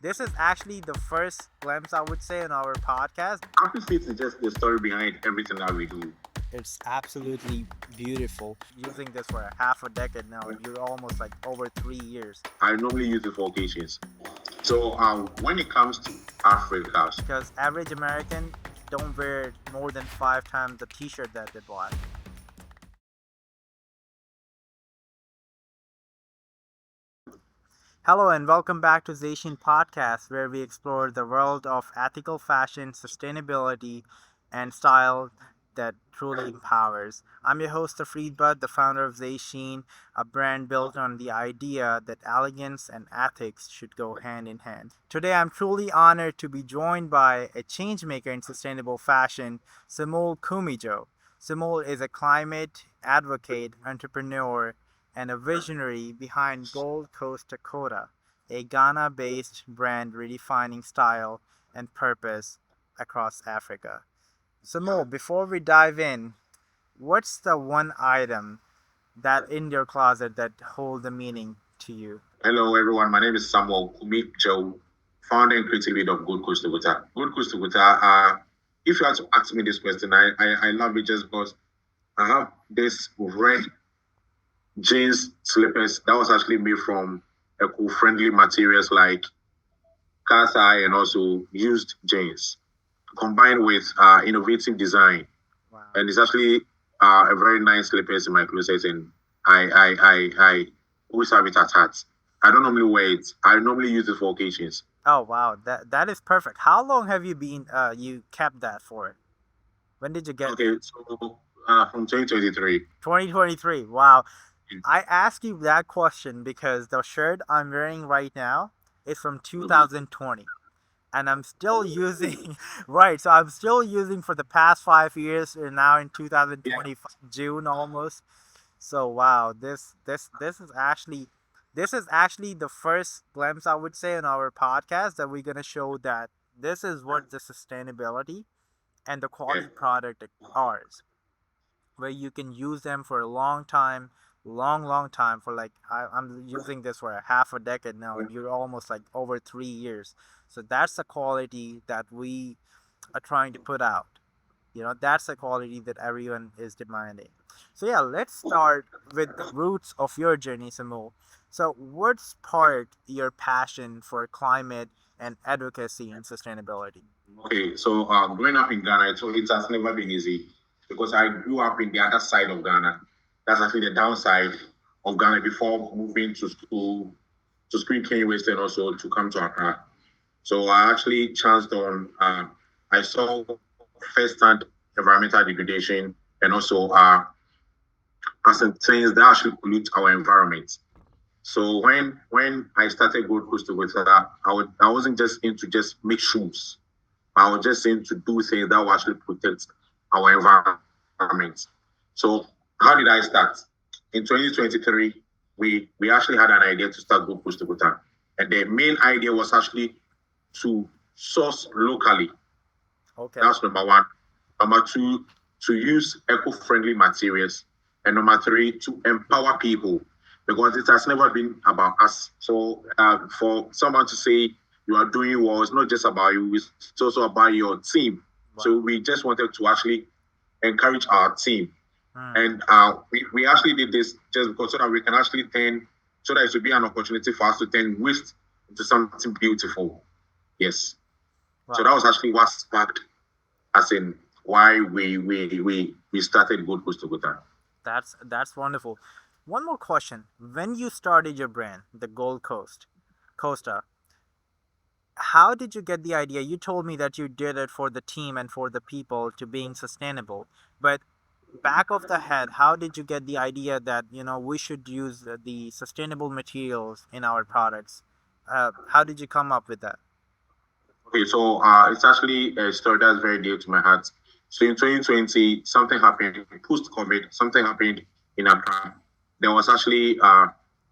This is actually the first glimpse, I would say, on our podcast. Appreciate is just the story behind everything that we do. It's absolutely beautiful. Using this for a half a decade now, and you're almost like over 3 years. I normally use it for occasions. So when it comes to Africa, Because average American don't wear more than 5 times the T-shirt that they bought. Hello and welcome back to ZÁY SHEEN Podcast, where we explore the world of ethical fashion, sustainability, and style that truly empowers. I'm your host, Tafreed, the founder of ZÁY SHEEN, a brand built on the idea that elegance and ethics should go hand in hand. Today, I'm truly honored to be joined by a changemaker in sustainable fashion, Samuel Kumi-Gyau. Samuel is a climate advocate, entrepreneur, and a visionary behind Gold Coast Tokota, a Ghana based brand redefining style and purpose across Africa. So, Mo, before we dive in, what's the one item that in your closet that hold the meaning to you? hello everyone, my name is Samuel Kumi-Gyau, founder and creative lead of Gold Coast Tokota. Gold Coast Tokota, if you had to ask me this question, I love it just because I have this red jeans slippers that was actually made from eco-friendly materials like kasa and also used jeans, combined with innovative design. Wow. And it's actually a very nice slippers in my closet, and I always have it attached. I don't normally wear it. I normally use it for occasions. Oh wow, that is perfect. How long have you kept that for? When did you get Okay, so from 2023. 2023? Wow. I ask you that question because the shirt I'm wearing right now is from 2020 and I'm still using right, so I'm still using for the past 5 years and now in Yeah, 2020 June almost. So wow, this is actually the first glimpse, I would say, in our podcast that we're going to show that this is what the sustainability and the yeah. quality product are, where you can use them for a long time, long time, for like I'm using this for a half a decade now, and you're almost like over 3 years. So that's the quality that we are trying to put out. That's the quality that everyone is demanding. So yeah, let's start with the roots of your journey, Samuel. So what sparked your passion for climate and advocacy and sustainability? Okay, so growing up in Ghana, so it has never been easy because I grew up in the other side of Ghana. That's actually the downside of Ghana before moving to school in Kenya West and also to come to Accra. So I actually chanced on, I saw first-hand environmental degradation and also certain things that actually pollute our environment. So when I started Gold Coast with that, I wasn't just into just make shoes. I was just into do things that will actually protect our environment. So how did I start? In 2023, we actually had an idea to start Gold Coast Tokota. And the main idea was actually to source locally. Okay. That's number one. Number two, to use eco-friendly materials. And number three, to empower people because it has never been about us. So for someone to say you are doing well, it's not just about you, it's also about your team. Wow. So we just wanted to actually encourage our team. Hmm. And we actually did this just because so that we can actually so that it would be an opportunity for us to turn waste into something beautiful. Yes. Wow. So that was actually what sparked as in why we started Gold Coast Tokota. That's wonderful. One more question. When you started your brand, the Gold Costa, how did you get the idea? You told me that you did it for the team and for the people to being sustainable. But back of the head, how did you get the idea that, we should use the sustainable materials in our products? How did you come up with that? Okay, so it's actually a story that's very dear to my heart. So in 2020, something happened post COVID. Something happened in Accra. There was actually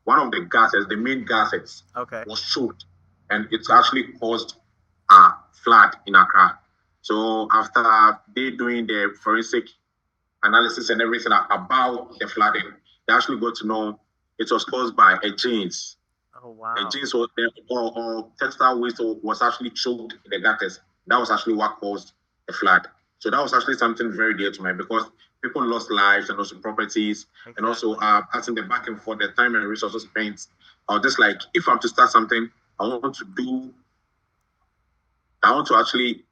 one of the gases, the main gases, Okay. was choked, and it actually caused a flood in Accra. So after they doing the forensic analysis and everything about the flooding, they actually got to know it was caused by a jeans. Oh The wow. jeans was or textile waste was actually choked in the gutters. That was actually what caused the flood. So that was actually something very dear to me because people lost lives and also properties, and also Exactly. as in the back and forth, the time and resources spent. I was just like, if I'm to start something, I want to do, I want to actually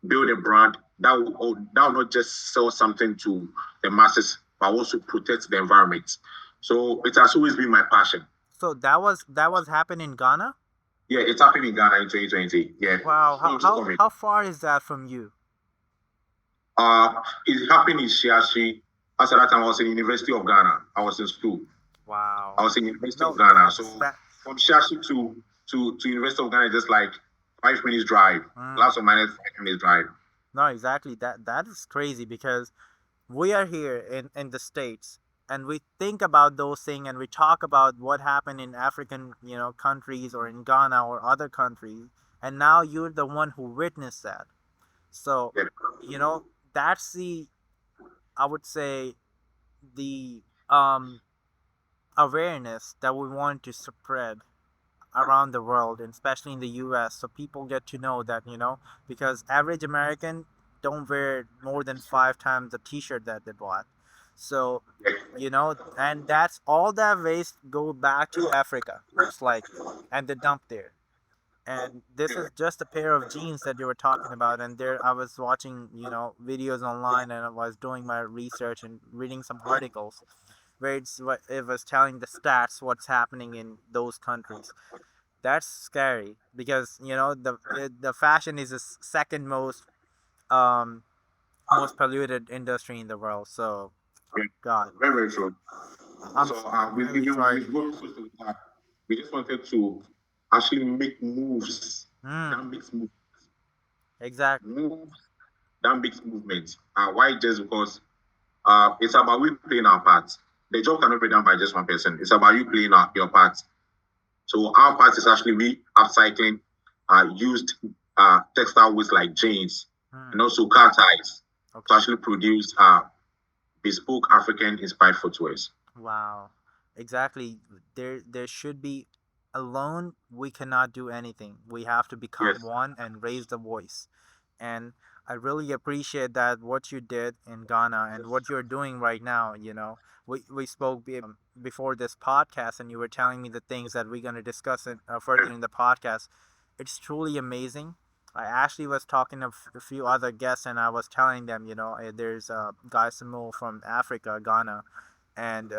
build a brand that will not just sell something to the masses, but also protect the environment. So it has always been my passion. So that was happening in Ghana? Yeah, it's happening in Ghana in 2020. Yeah, Wow. How most how of it. how far is that from you? It happened in Shiashi. As at that time, I was in the University of Ghana. I was in school. I Wow. was in the University of No, Ghana. that's So that. from Shiashi to University of Ghana, is just like 5 minutes drive, Mm, plus or minus 5 minutes drive. no, exactly. That is crazy because we are here in the States and we think about those things and we talk about what happened in African, countries or in Ghana or other countries, and now you're the one who witnessed that. So, Yeah, you know, that's the, I would say, the awareness that we want to spread around the world, and especially in the US, so people get to know that, because average American don't wear more than 5 times the t-shirt that they bought. So, yeah, and that's all that waste go back to Africa, most likely, and they dump there. And this is just a pair of jeans that you were talking about, and there I was watching, videos online, and I was doing my research and reading some articles where it was telling the stats what's happening in those countries. That's scary because the fashion is the second most polluted industry in the world. So yeah. God, Very, very true. I'm So really sorry to with hear Gold that. Coast Tokota, we just wanted to actually make Mm, that makes move, exactly. moves, that makes movement. Why? Just because it's about we playing our part. The job cannot be done by just one person. It's about you playing your part. So our part is actually we upcycling used textile waste like jeans and Mm, also car ties to okay. actually produce bespoke African inspired footwears. Wow. Exactly. There should be, alone we cannot do anything. We have to become Yes. one and raise the voice. And I really appreciate that what you did in Ghana and what you're doing right now. We spoke before this podcast, and you were telling me the things that we're going to discuss further in the podcast. It's truly amazing. I actually was talking to a few other guests, and I was telling them, there's a guy Samuel from Africa, Ghana, and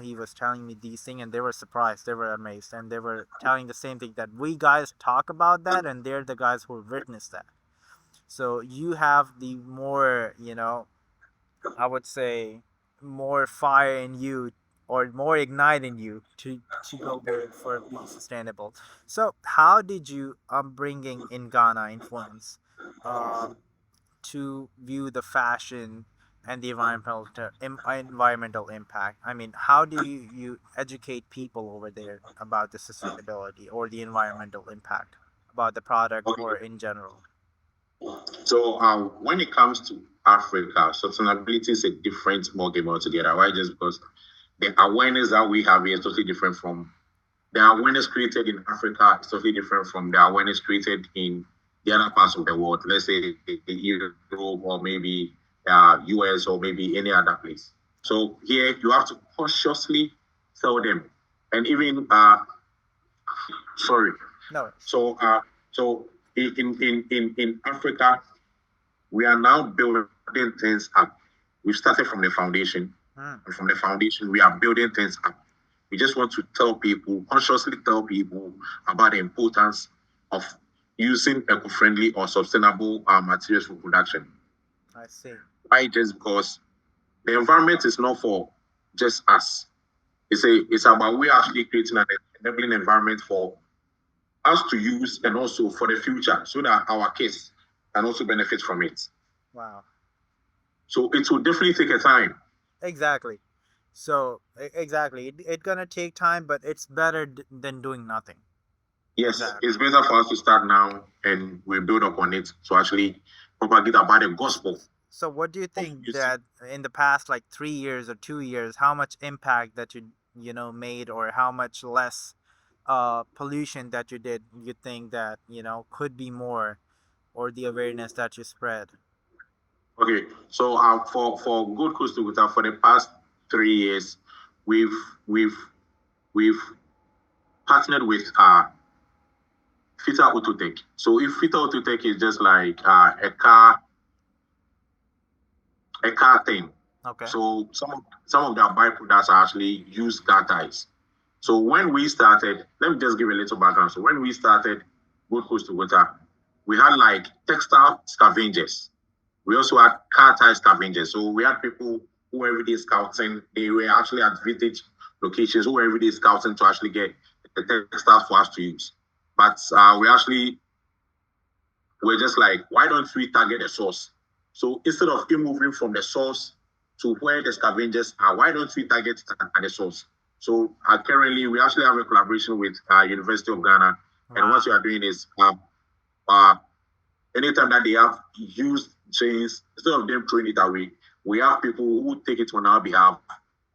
he was telling me these things, and they were surprised, they were amazed, and they were telling the same thing, that we guys talk about that, and they're the guys who witnessed that. So you have the more, I would say, more fire in you, or more ignite in you to go big for being sustainable. So how did you upbringing in Ghana influence um, to view the fashion and the environmental impact? I mean, how do you educate people over there about the sustainability or the environmental impact about the product Okay. or in general? So when it comes to Africa, sustainability is a different ballgame altogether. Why? Just because the awareness that we have here is totally different from the awareness created in Africa is totally different from the awareness created in the other parts of the world. Let's say Europe or maybe US or maybe any other place. So here you have to consciously tell them, and even sorry. No. So so in Africa, we are now building things up. We started from the foundation, Mm, and from the foundation, we are building things up. We just want to tell people, consciously tell people about the importance of using eco-friendly or sustainable materials for production. I see. Why? Just because the environment is not for just us. It's about we actually creating an enabling environment for us to use and also for the future so that our kids can also benefit from it. Wow. So it will definitely take a time. Exactly. So exactly, it gonna take time, but it's better than doing nothing. Yes, Exactly. it's better for us to start now and we build upon it to actually propagate about the gospel So what do you of think using. that in the past like 3 years or 2 years, how much impact that you made, or how much less pollution that you did, you think that could be more, or the awareness that you spread? Okay, so for Gold Coast Tokota for the past 3 years, we've we've we've partnered with Fita Autotech. So if Fita Autotech is just like a car thing. Okay. So some of their byproducts are actually used car tires. So when we started, let me just give a little background. So when we started Gold Coast Tokota, we had like textile scavengers. We also had car tire scavengers. So we had people who were everyday scouting. They were actually at vintage locations who were everyday scouting to actually get the textiles for us to use. But we're just like, why don't we target the source? So instead of it moving from the source to where the scavengers are, why don't we target it at the source? So currently, we actually have a collaboration with University of Ghana, and what we are doing is anytime that they have used chains, instead of them throwing it away, we have people who take it on our behalf,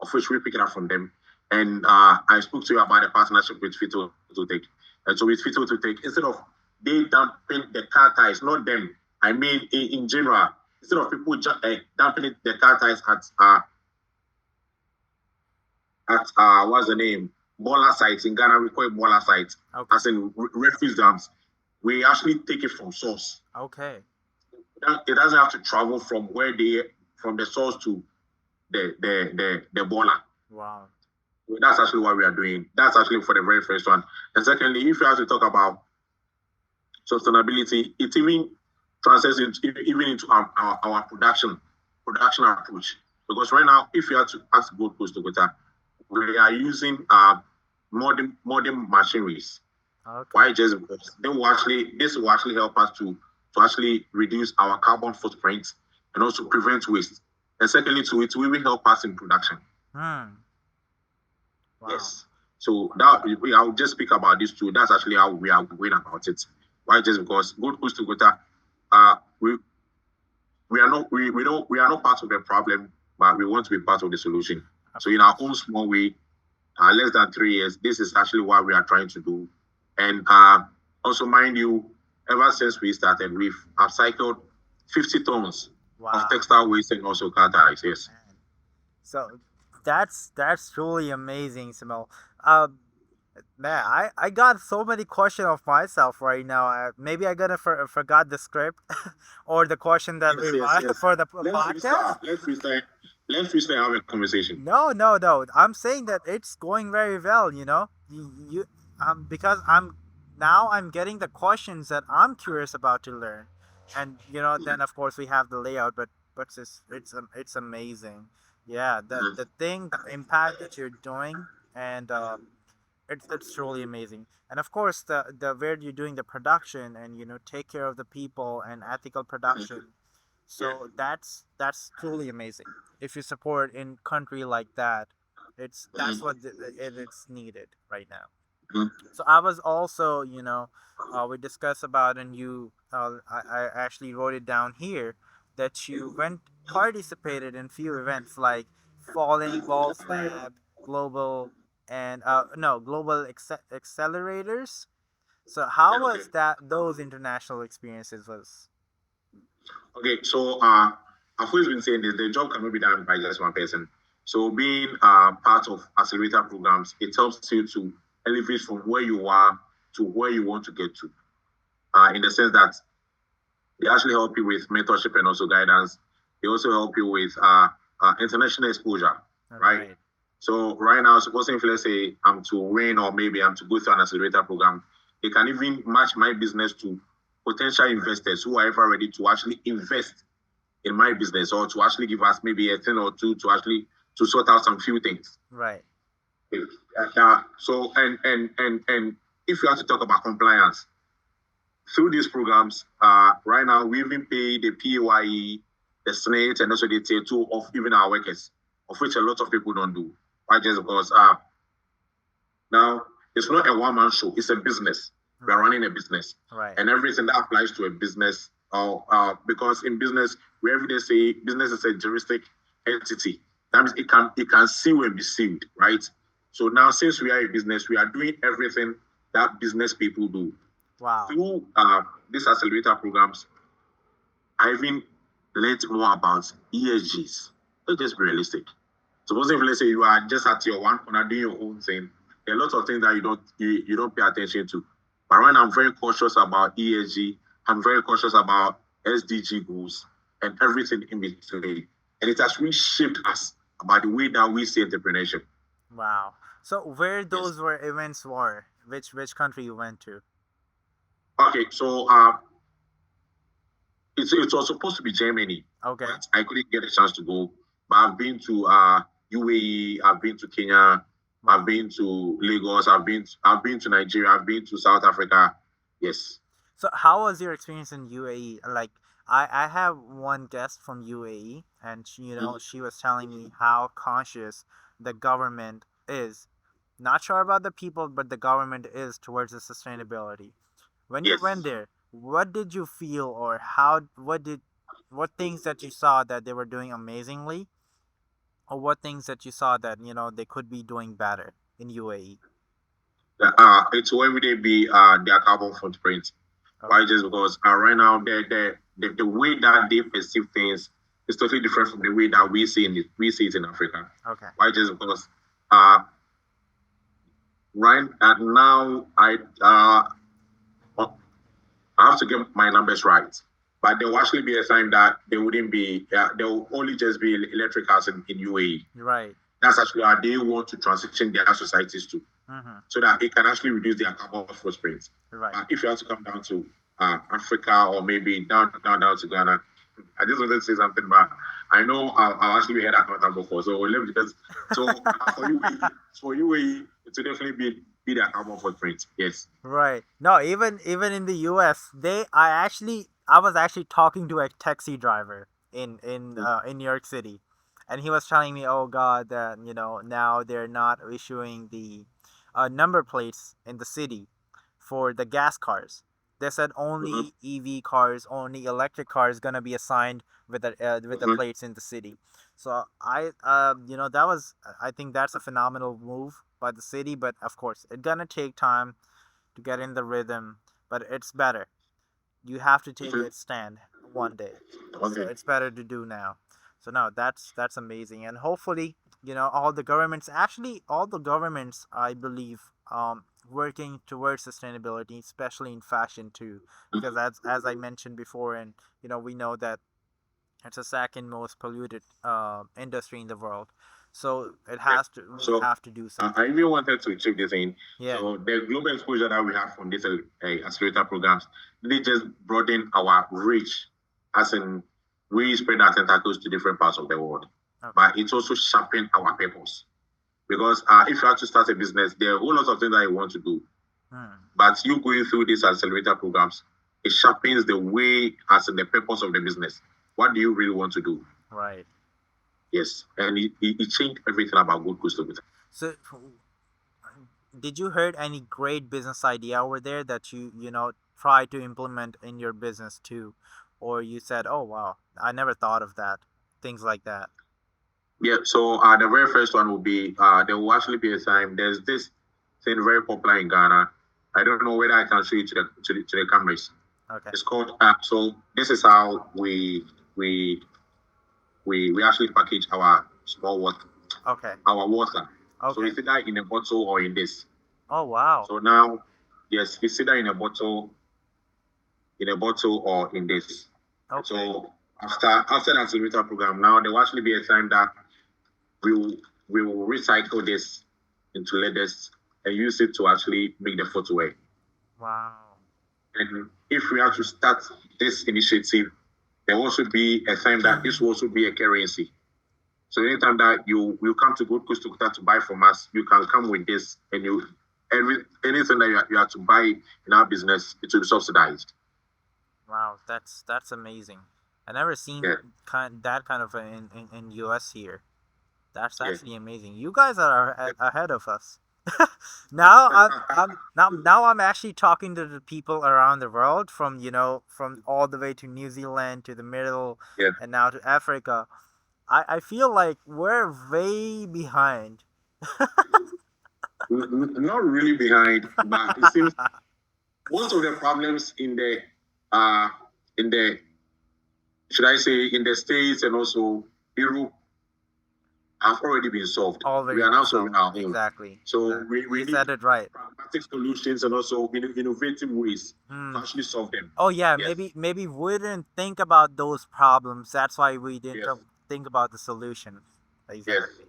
of which we pick it up from them. And I spoke to you about the partnership with Fito to take. And so with Fito to take, instead of they dumping the car tires, not them. I mean, in general, instead of people dumping the car tires at what's the name? Baller sites in Ghana, we call it baller sites, Okay. as in refuse dumps. We actually take it from source. Okay. It doesn't have to travel from the source to the baller. Wow. That's actually what we are doing. That's actually for the very first one. And secondly, if you have to talk about sustainability, it even translates into our production approach. Because right now, if you have to ask Gold Coast Tokota, we are using modern machineries. Okay. Why? Just because this will actually help us to actually reduce our carbon footprint and also prevent waste. And secondly, it will even help us in production. Wow. Yes. So I'll just speak about this too. That's actually how we are going about it. Why? Just because Gold Coast Tokota, we are not part of the problem, but we want to be part of the solution. So in our own small way, less than 3 years, this is actually what we are trying to do. And also, mind you, ever since we started, we've upcycled 50 tons of textile waste and also car tires. Yes. So that's truly amazing, Samuel. Man, I got so many questions of myself right now. Maybe I gonna forgot the script or the question that yes. for the podcast. Let's restart have a conversation. No. I'm saying that it's going very well. You because I'm getting the questions that I'm curious about to learn, and then of course we have the layout, but it's amazing. Yeah, the impact that you're doing, and it's truly amazing. And of course the where you're doing the production, and take care of the people and ethical production. So that's truly amazing. If you support in country like that, that's what it's needed right now. So I was also, we discussed about, and I actually wrote it down here, that you participated in few events like Falling Walls Lab, Global, and no, Global Accelerators. So how was those international experiences was? Okay, so I've always been saying this: the job cannot be done by just one person. So being part of accelerator programs, it helps you to elevate from where you are to where you want to get to. In the sense that they actually help you with mentorship and also guidance. They also help you with international exposure, right? So right now, supposing if let's say I'm to win or maybe I'm to go through an accelerator program, they can even match my business to potential investors who are ever ready to actually invest in my business or to actually give us maybe a thing or two to actually to sort out some few things. Right. So and if you have to talk about compliance through these programs, right now we even pay the PAYE, the SNAIT, and also the tier 2 of even our workers, of which a lot of people don't do. Why? Just because now it's not a one-man show; it's a business. We are running a business, right? And everything that applies to a business, because in business, we every day say business is a juristic entity. That means it can sue and be sued, right? So now, since we are a business, we are doing everything that business people do. Wow. Through these accelerator programs, I even learned more about ESGs. Let's just be realistic. Suppose if let's say you are just at your one corner doing your own thing, there are lots of things that you don't pay attention to. But when I'm very cautious about ESG, I'm very cautious about SDG goals and everything in between. And it has really shaped us about the way that we see entrepreneurship. Wow. So where Yes. those were events were? Which country you went to? Okay, so it was supposed to be Germany, Okay. but I couldn't get a chance to go. But I've been to UAE, I've been to Kenya, I've Wow. been to Lagos, I've been to Nigeria, I've been to South Africa. Yes. So how was your experience in UAE? Like I have one guest from UAE, and she was telling me how conscious the government is. Not sure about the people, but the government is towards the sustainability. When you went Yes. there, what did you feel, or what things that you saw that they were doing amazingly, or what things that you saw that they could be doing better in UAE? It's where would they be their carbon footprint? Why? Okay. Just because right now the way that they perceive things is totally different from the way that we see it in Africa. Okay. Why? Just because uh right at now I have to get my numbers right. But there will actually be a time that there wouldn't be, there will only just be electric cars in UAE. Right. That's actually how they want to transition their societies to, Mm-hmm. so that it can actually reduce their carbon footprint. Right. If you have to come down to Africa or maybe down to Ghana, I just wanted to say something, but I know I'll actually be head accountant before, so let me just for UAE, it will definitely be their carbon footprint. Yes. Right. No, even in the US, I was actually talking to a taxi driver in New York City, and he was telling me, "Oh God, that now they're not issuing the number plates in the city for the gas cars. They said Mm-hmm. only EV cars, only electric cars gonna be assigned with the Mm-hmm. plates in the city." So that was, I think that's a phenomenal move by the city, but of course it's gonna take time to get in the rhythm, but it's better. You have to take Mm-hmm. it stand one day, so Okay. it's better to do now. So no, that's amazing, and hopefully all the governments, I believe, working towards sustainability, especially in fashion too, because as I mentioned before, and we know that it's the second most polluted industry in the world, so Yeah. we So have to do I something. even wanted to chip this in. Yeah. So the global exposure that we have from these accelerator programs, they just broaden our reach, as in we spread our tentacles to different parts of the world. Okay. But it's also sharpen our purpose. Because if you have to start a business, there are a whole lot of things that you want to do. Hmm. But you going through these accelerator programs, it sharpens the way, as in the purpose of the business. What do you really want to do? Right. Yes. And it changed everything about Gold Coast Tokota. So, did you heard any great business idea over there that you try to implement in your business too, or you said, "Oh wow, I never thought of that." Things like that. Yeah, so the very first one will be there will actually be a time. There's this thing very popular in Ghana. I don't know whether I can show you to the cameras. Okay. It's called so this is how we actually package our small water, Okay. our water. So Okay. it's either in a bottle or in this. Oh wow. So now, yes, it's either in a bottle or in this. Okay. So after the accelerator program, now there will actually be a time that we will we will recycle this into leathers and use it to actually make the footwear. Wow. And if we have to start this initiative, there will also be a time that this will also be a currency. So anytime that you will come to Gold Coast Tokota to buy from us, you can come with this, and anything that you have to buy in our business, it will be subsidized. Wow. That's amazing. I never seen Yeah, that kind of in US here. That's yeah. actually amazing. You guys are ahead of us. Now I'm actually talking to the people around the world, from from all the way to New Zealand to the middle, Yeah. and now to Africa. I feel like we're way behind. Not really behind, but it seems most of the problems in the should I say in the States and also Europe have already been solved. Already We are been now solving solved. our own. Exactly. So Exactly. we You need said it right. pragmatic solutions and also innovative ways Hmm. to actually solve them. Oh yeah, Yes. maybe we didn't think about those problems. That's why we didn't Yes. think about the solutions. Exactly.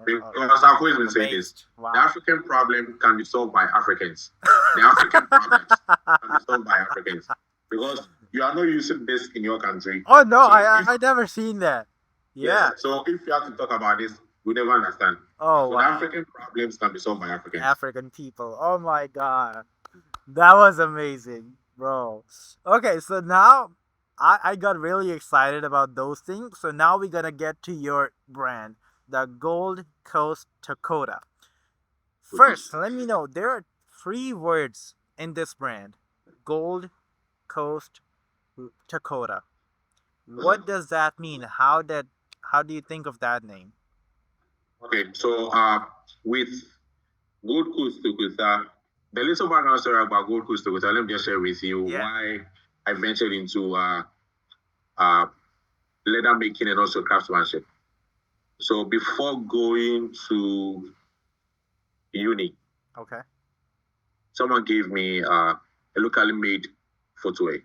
Because I've always been saying this. Amazed. Wow. The African problem can be solved by Africans. The African problems can be solved by Africans. Because you are not using this in your country. Oh no, So if- I never seen that. Yeah. Yes. So if you have to talk about this, we never understand. Oh So the wow. African problems can be solved by Africans. African people. Oh my god. That was amazing, bro. Okay, so now I got really excited about those things. So now we're gonna get to your brand, the Gold Coast Tokota. First, let me know, there are 3 words in this brand. Gold Coast Tokota. What does that mean? How do you think of that name? Okay, so with Gold Coast Tokota, the little background story about Gold Coast Tokota, let me just share with you why I ventured into leather making and also craftsmanship. So before going to uni, Okay. someone gave me a locally made footwear.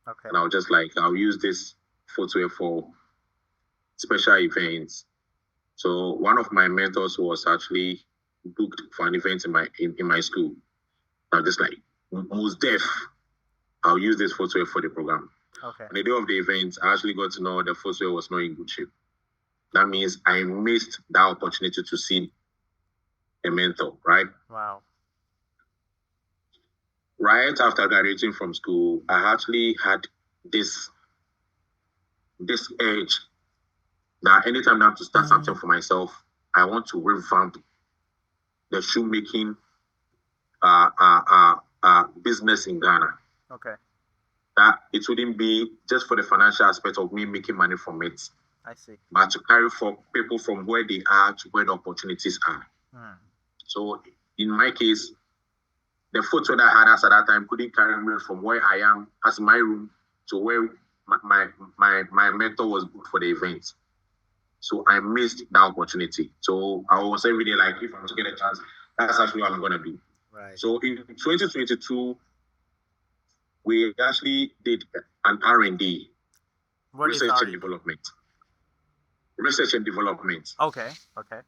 Okay. And I was just like, I'll use this footwear for special events. So one of my mentors was actually booked for an event in my school. I'm just like, most deaf, I'll use this footwear for the program. Okay. On the day of the event, I actually got to know the footwear was not in good shape. That means I missed that opportunity to see a mentor, right? Wow. Right after graduating from school, I actually had this urge that anytime I have to start something for myself, I want to revamp the shoemaking business in Ghana. Okay. That it wouldn't be just for the financial aspect of me making money from it, I see. but to carry for people from where they are to where the opportunities are. So in my case, the footwear that I had as at that time couldn't carry me from where I am as my room to where my mentor was booked for the event. So I missed that opportunity. So I was every day like, if I'm to get a chance, that's actually what I'm gonna do. Right. So in 2022, we actually did an R&D, research and development. Research and development. Okay. Okay.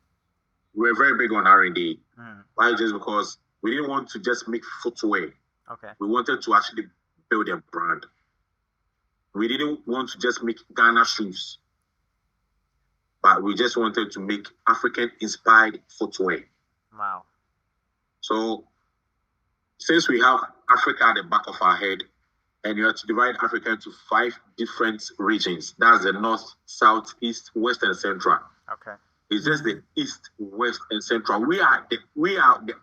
We're very big on R&D. Why? Just because we didn't want to just make footwear. Okay. We wanted to actually build a brand. We didn't want to just make Ghana shoes, but we just wanted to make African-inspired footwear. Wow. So since we have Africa at the back of our head, and you have to divide Africa into 5 different regions. That's the North, South, East, West, and Central. Okay. It's just the East, West, and Central. We are the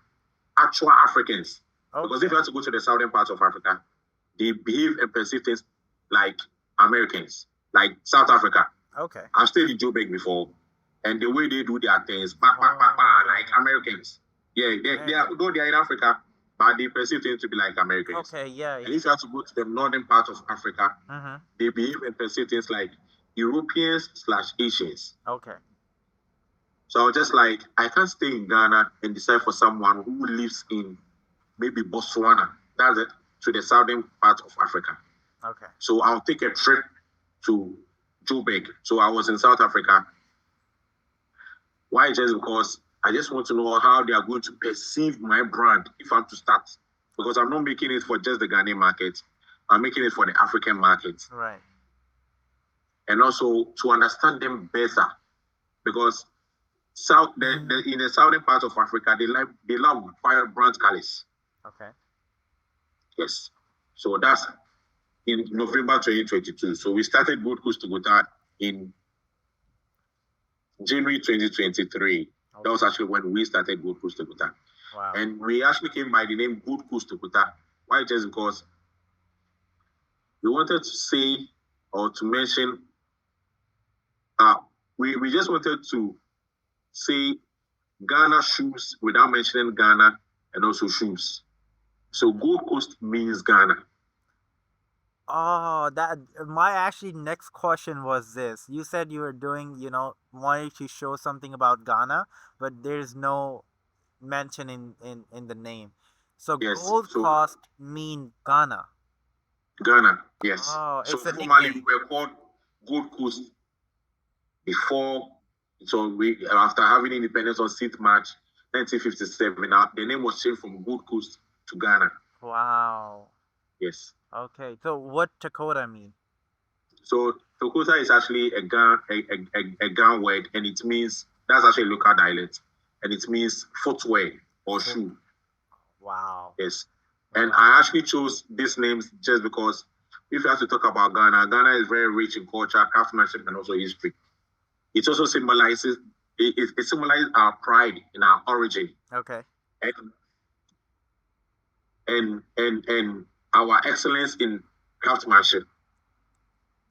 actual Africans. Okay. Because if you have to go to the southern parts of Africa, they behave and perceive things like Americans, like South Africa. Okay. I've stayed in Joburg before, and the way they do their things, like Americans. Yeah, they are, though they are in Africa, but they perceive things to be like Americans. Okay, yeah. And if you have to go to the northern part of Africa, they behave and perceive things like Europeans/Asians. Okay. So I was just like, I can't stay in Ghana and decide for someone who lives in maybe Botswana, that's it, to the southern part of Africa. Okay. So I'll take a trip to Joburg. So I was in South Africa. Why? Just because I just want to know how they are going to perceive my brand if I'm to start. Because I'm not making it for just the Ghanaian market. I'm making it for the African market. Right. And also to understand them better. Because in the southern part of Africa, they love vibrant colors. Okay. Yes. So that's in November 2022. So we started Gold Coast Tokota in January 2023. Okay. That was actually when we started Gold Coast Tokota. Wow. And we actually came by the name Gold Coast Tokota. Why? Just because we wanted to say or to mention, we just wanted to say Ghana shoes without mentioning Ghana, and also shoes. So Gold Coast means Ghana. Oh, that my actually next question was this. You said you were doing, wanting to show something about Ghana, but there's no mention in the name. So Yes. Gold So Coast mean Ghana. Ghana, yes. Oh, So it's a formerly we nickname. were called Gold Coast before. So we after having independence on 6th March 1957, now the name was changed from Gold Coast to Ghana. Wow. Yes. Okay. So what Tokota mean? So Tokota is actually a Ghan word, and it means that's actually a local dialect, and it means footwear or shoe. Wow. Yes. And I actually chose these names just because if you have to talk about Ghana, Ghana is very rich in culture, craftsmanship, and also history. It also symbolizes it symbolizes our pride in our origin Okay. and and our excellence in craftsmanship.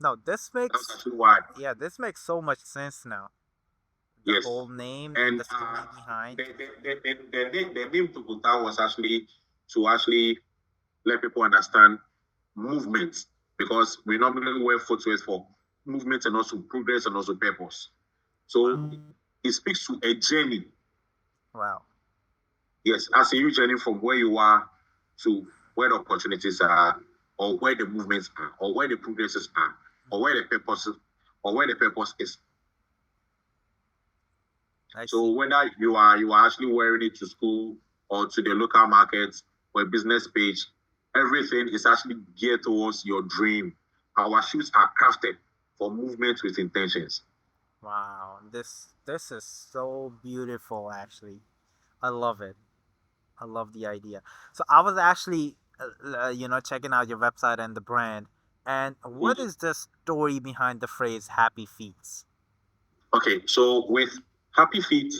No, this That's makes actually why. yeah, this makes so much sense now. The Yes. whole name and And the story behind. the name Tukuta was actually to actually let people understand movement because we normally wear footwear for movement and also progress and also purpose. So it speaks to a journey. Wow. Yes, as a huge journey from where you are to where the opportunities are, or where the movements are, or where the progresses are, or where the purpose, or where the purpose is. I So see. whether you are actually wearing it to school or to the local markets or a business page, everything is actually geared towards your dream. Our shoes are crafted for movement with intentions. Wow. This is so beautiful actually. I love it. I love the idea. So I was actually checking out your website and the brand. And what Mhm. is the story behind the phrase happy feet? Okay, so with happy feet,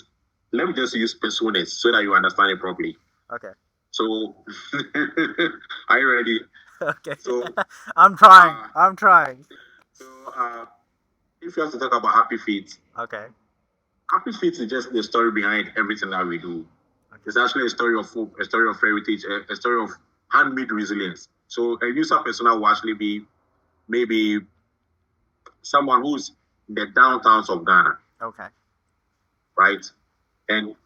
let me just use personas so that you understand it properly. Okay. So, are you ready? Okay. So, I'm trying. uh, I'm trying. so if you have to talk about happy feet, Okay. happy feet is just the story behind everything that we do. Okay. It's actually a story of hope, a story of heritage, a story of handmade resilience. So, a user persona will actually be maybe someone who's in the downtowns of Ghana, Okay. right? And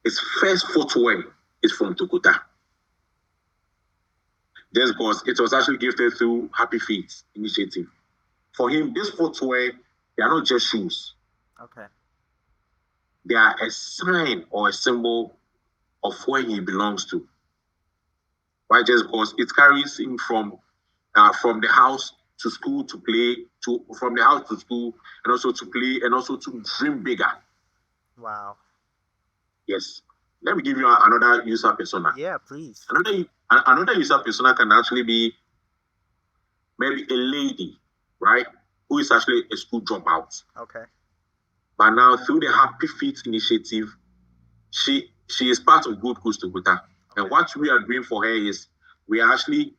his first footwear is from Tokota. Just because it was actually gifted through Happy Feet initiative. For him, this footwear, they are not just shoes. Okay. They are a sign or a symbol of where he belongs to. Right? Just because it carries him from the house to school to play, to from the house to school, and also to play, and also to dream bigger. Wow. Yes. Let me give you another user persona. Yeah, please. Another user persona can actually be maybe a lady, right? Who is actually a school dropout. Okay. But now through the Happy Feet initiative, she is part of Gold Coast Tokota. And Okay. what we are doing for her is we are actually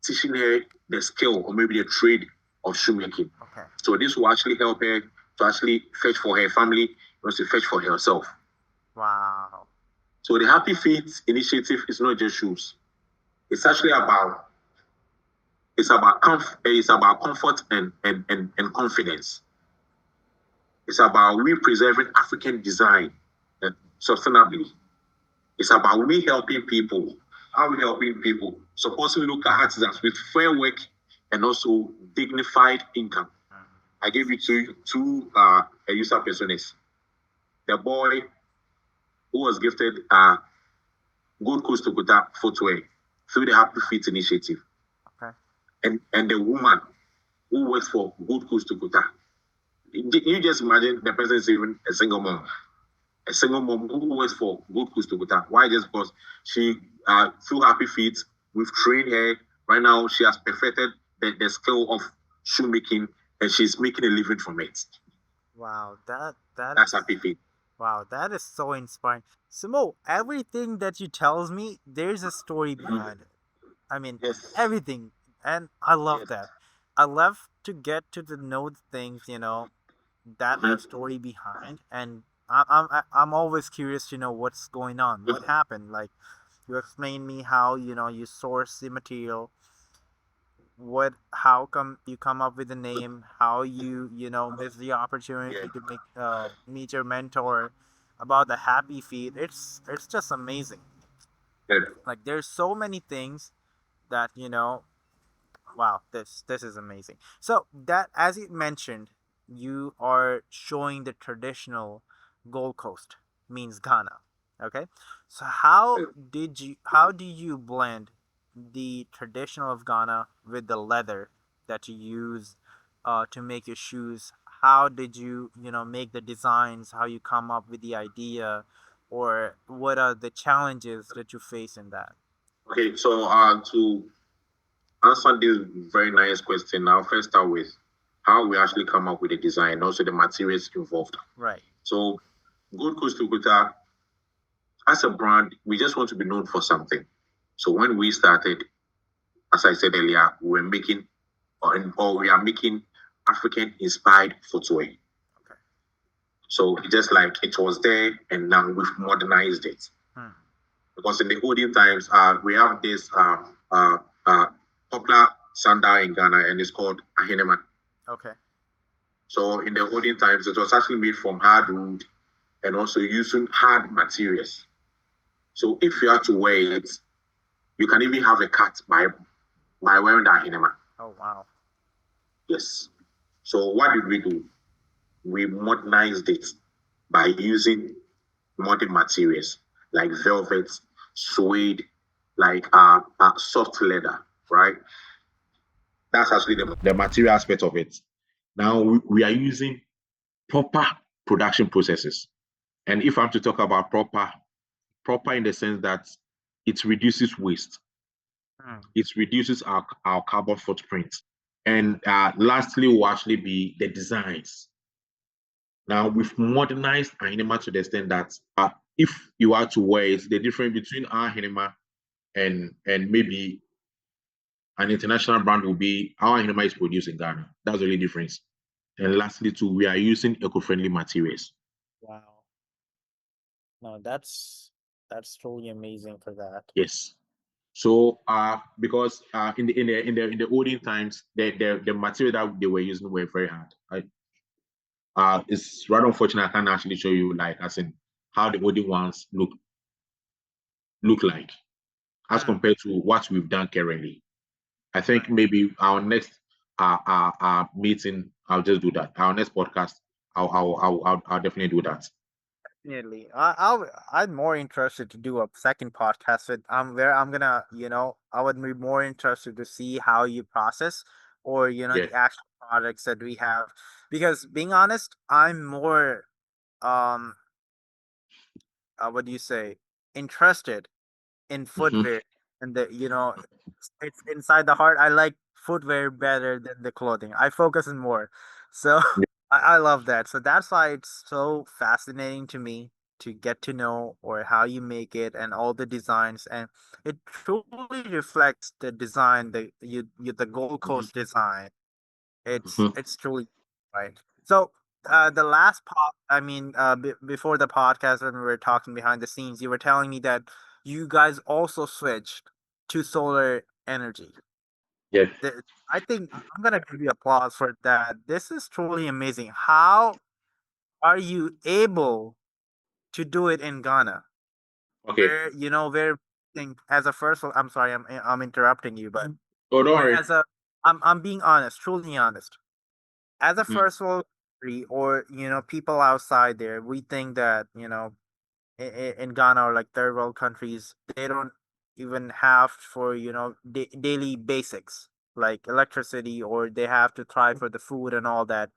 teaching her the skill or maybe the trade of shoemaking. Okay. So this will actually help her to actually fetch for her family, and to fetch for herself. Wow. So the Happy Feet initiative is not just shoes. It's actually about it's about comfort and confidence. It's about we preserving African design sustainably. It's about we helping people. How we helping people? Supporting local artisans with fair work and also dignified income. I gave you two a user personas. The boy who was gifted Gold Coast Tokota footwear through the Happy Feet initiative, Okay. and the woman who works for Gold Coast Tokota. You just imagine the person is even a single mom who works for Gold Coast Tokota. Why? Just because she, through Happy Feet, we've trained her. Right now, she has perfected the skill of shoemaking, and she's making a living from it. Wow. That That's is Happy Feet. wow. That is so inspiring. Simo, everything that you tells me, there's a story behind it. I mean, Yes. everything, and I love Yes. that. I love to get to the know things, that have story behind, and I'm always curious to know what's going on, what happened. Like, you explain me how you source the material, how come you come up with the name, how you miss the opportunity to meet your mentor, about the happy feet. It's just amazing. Yeah. Like, there's so many things that wow, this is amazing. So that, as you mentioned, you are showing the traditional Gold Coast, means Ghana. Okay, so how do you blend the traditional of Ghana with the leather that you use to make your shoes? How did you make the designs? How you come up with the idea, or what are the challenges that you face in that? Okay, so to answer this very nice question, I'll first start with how we actually come up with the design, also the materials involved. Right. So Gold Coast Tokota, as a brand, we just want to be known for something. So when we started, as I said earlier, we were making or we are making African inspired footwear. Okay. So it's just like it was there and now we've modernized it. Hmm. Because in the olden times, we have this popular sandal in Ghana and it's called Ahineman. Okay. So in the olden times, it was actually made from hardwood and also using hard materials. So if you have to wear it, you can even have a cut by wearing the Ahineman. Oh, wow. Yes. So what did we do? We modernized it by using modern materials like velvet, suede, like soft leather, right? That's actually the material aspect of it. Now we are using proper production processes. And if I'm to talk about proper in the sense that it reduces waste, Hmm. it reduces our carbon footprint. And lastly will actually be the designs. Now we've modernized our Hinema to the extent that if you are to wear it, the difference between our Hinema and maybe an international brand will be our Hinema is produced in Ghana. That's the only difference. And lastly, too, we are using eco-friendly materials. Wow. No, that's truly amazing for that. Yes. So because in the olden times, the material that they were using were very hard. Right? It's rather unfortunate I can't actually show you like as in how the olden ones look like as Hmm. compared to what we've done currently. I think Right. maybe our next meeting, I'll just do that. Our next podcast, I'll definitely do that. Definitely. I'm more interested to do a second podcast with where I'm gonna, I would be more interested to see how you process, or Yeah. the actual products that we have. Because, being honest, I'm more um what do you say, interested in Mm-hmm. footwear, and it's inside the heart. I like footwear better than the clothing. I focus on more. So I love that. So that's why it's so fascinating to me to get to know or how you make it and all the designs, and it truly reflects the design, the Gold Coast design. Mm-hmm. It's truly right. So the last I mean, before the podcast, when we were talking behind the scenes, you were telling me that you guys also switched to solar energy. Yeah. I think I'm gonna give you applause for that. This is truly amazing. How are you able to do it in Ghana? Okay. Where think as a first, I'm sorry, I'm interrupting you, but Oh, don't worry. as a, I'm being honest, truly honest. As a Mm-hmm. first world country, or people outside there, we think that in Ghana, or like third world countries, they don't even have for daily basics like electricity, or they have to try for the food and all that.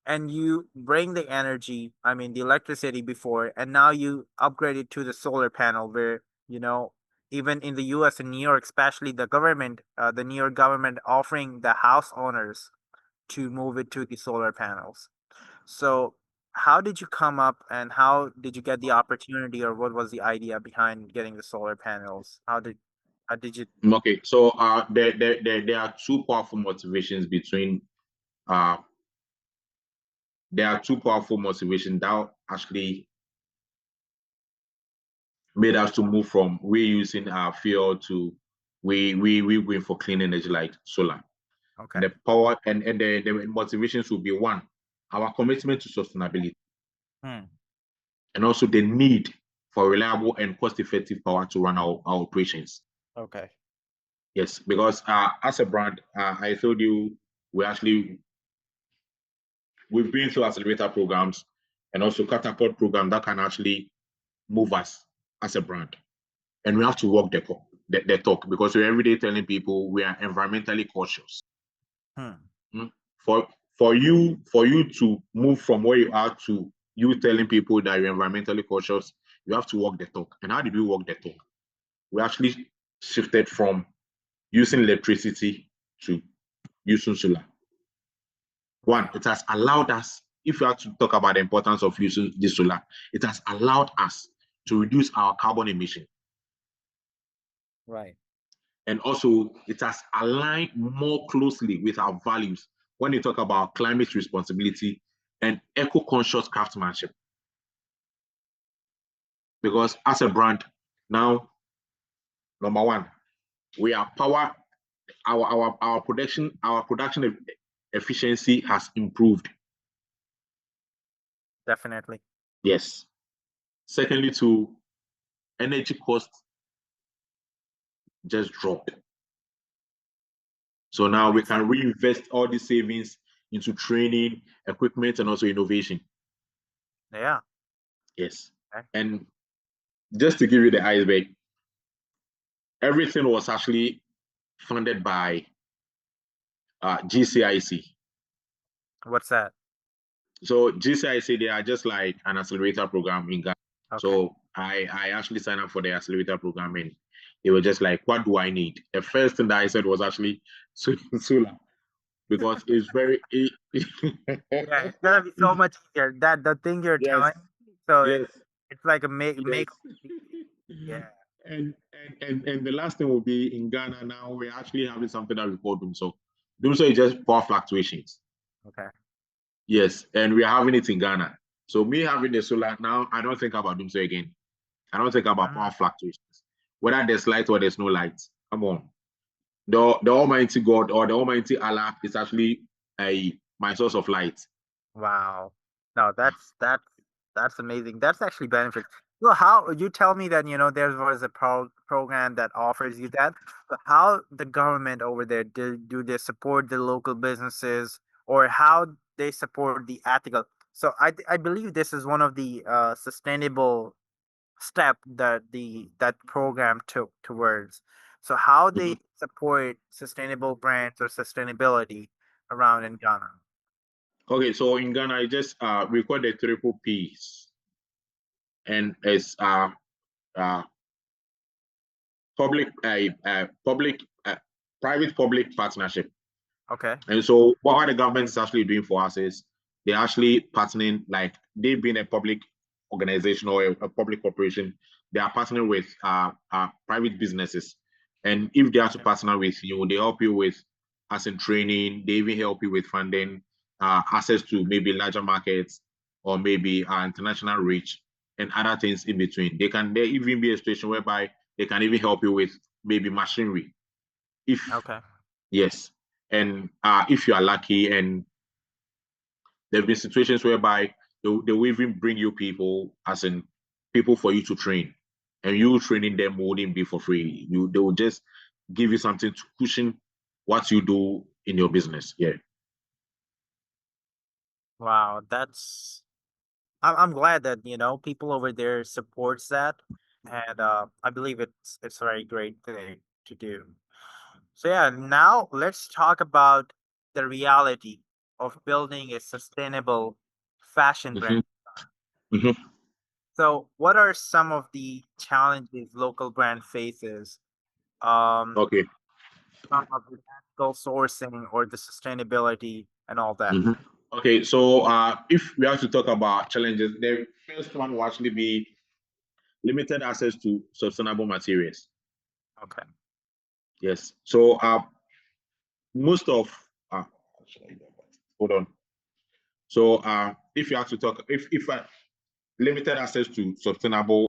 And you bring the energy, I mean the electricity before, and now you upgrade it to the solar panel, where even in the US, in New York especially, the New York government offering the house owners to move it to the solar panels. So, how did you come up, and how did you get the opportunity, or what was the idea behind getting the solar panels? How did you? Okay. So there are two powerful motivations between uh there are two powerful motivations that actually made us to move from we using our fuel to we going for clean energy like solar. Okay. And the power and the motivations will be one, our commitment to sustainability, and also the need for reliable and cost-effective power to run our operations. Okay. Yes, because as a brand, I told you we've been through accelerator programs and also catapult program that can actually move us as a brand. And we have to walk the talk because we're every day telling people we are environmentally cautious. Mm. For you to move from where you are to you telling people that you're environmentally cautious, you have to walk the talk. And how did we walk the talk? We actually shifted from using electricity to using solar. One, it has allowed us, if you have to talk about the importance of using the solar, it has allowed us to reduce our carbon emission. Right. And also, it has aligned more closely with our values when you talk about climate responsibility and eco-conscious craftsmanship. Because as a brand, now, number one, we are power, our production efficiency has improved. Definitely. Yes. Secondly, to energy costs just dropped. So now we can reinvest all the savings into training, equipment, and also innovation. Yeah. Yes. Okay. And just to give you the iceberg, everything was actually funded by GCIC. What's that? So GCIC, they are just like an accelerator program in Ghana. Okay. So I actually signed up for the accelerator program and they were just like, what do I need? The first thing that I said was actually solar because it's very Yeah, it's gonna be so much easier. That the thing you're yes, telling me, so yes, it's like a make. yes. Yeah. And the last thing will be in Ghana now we're actually having something that we call doomso. Doomso is just power fluctuations. Okay. Yes, and we're having it in Ghana. So me having the solar now, I don't think about doomso again. I don't think about power fluctuations. Whether there's light or there's no light. Come on. The Almighty God or the Almighty Allah is actually my source of light. Wow. No, that's amazing. That's actually benefits. So how you tell me that there was a program that offers you that, but how the government over there do they support the local businesses or how they support the ethical? So I believe this is one of the sustainable step that that program took towards. So how they Mhm. support sustainable brands or sustainability around in Ghana? Okay, so in Ghana, I just record the triple P's, and it's uh, public, private public partnership. Okay. And so what the government is actually doing for us is they're actually partnering, like they've been a public organization or a public corporation, they are partnering with private businesses. And if they are to partner with you, they help you with as in training, they even help you with funding, access to maybe larger markets or maybe international reach and other things in between. There even be a situation whereby they can even help you with maybe machinery. If Okay. yes, and if you are lucky, and there have been situations whereby they will even bring you people, as in people for you to train, and you training them wouldn't be for free. They will just give you something to cushion what you do in your business. Yeah. Wow, I'm glad that people over there supports that, and I believe it's a very great thing to do. So yeah, now let's talk about the reality of building a sustainable fashion brand. Hmm. Hmm. So what are some of the challenges local brand faces? Um, Okay. some of the ethical sourcing or the sustainability and all that. Hmm. Okay. So if we have to talk about challenges, the first one will actually be limited access to sustainable materials. Okay. Yes. So most of uh, hold on. So if you have to talk, if limited access to sustainable,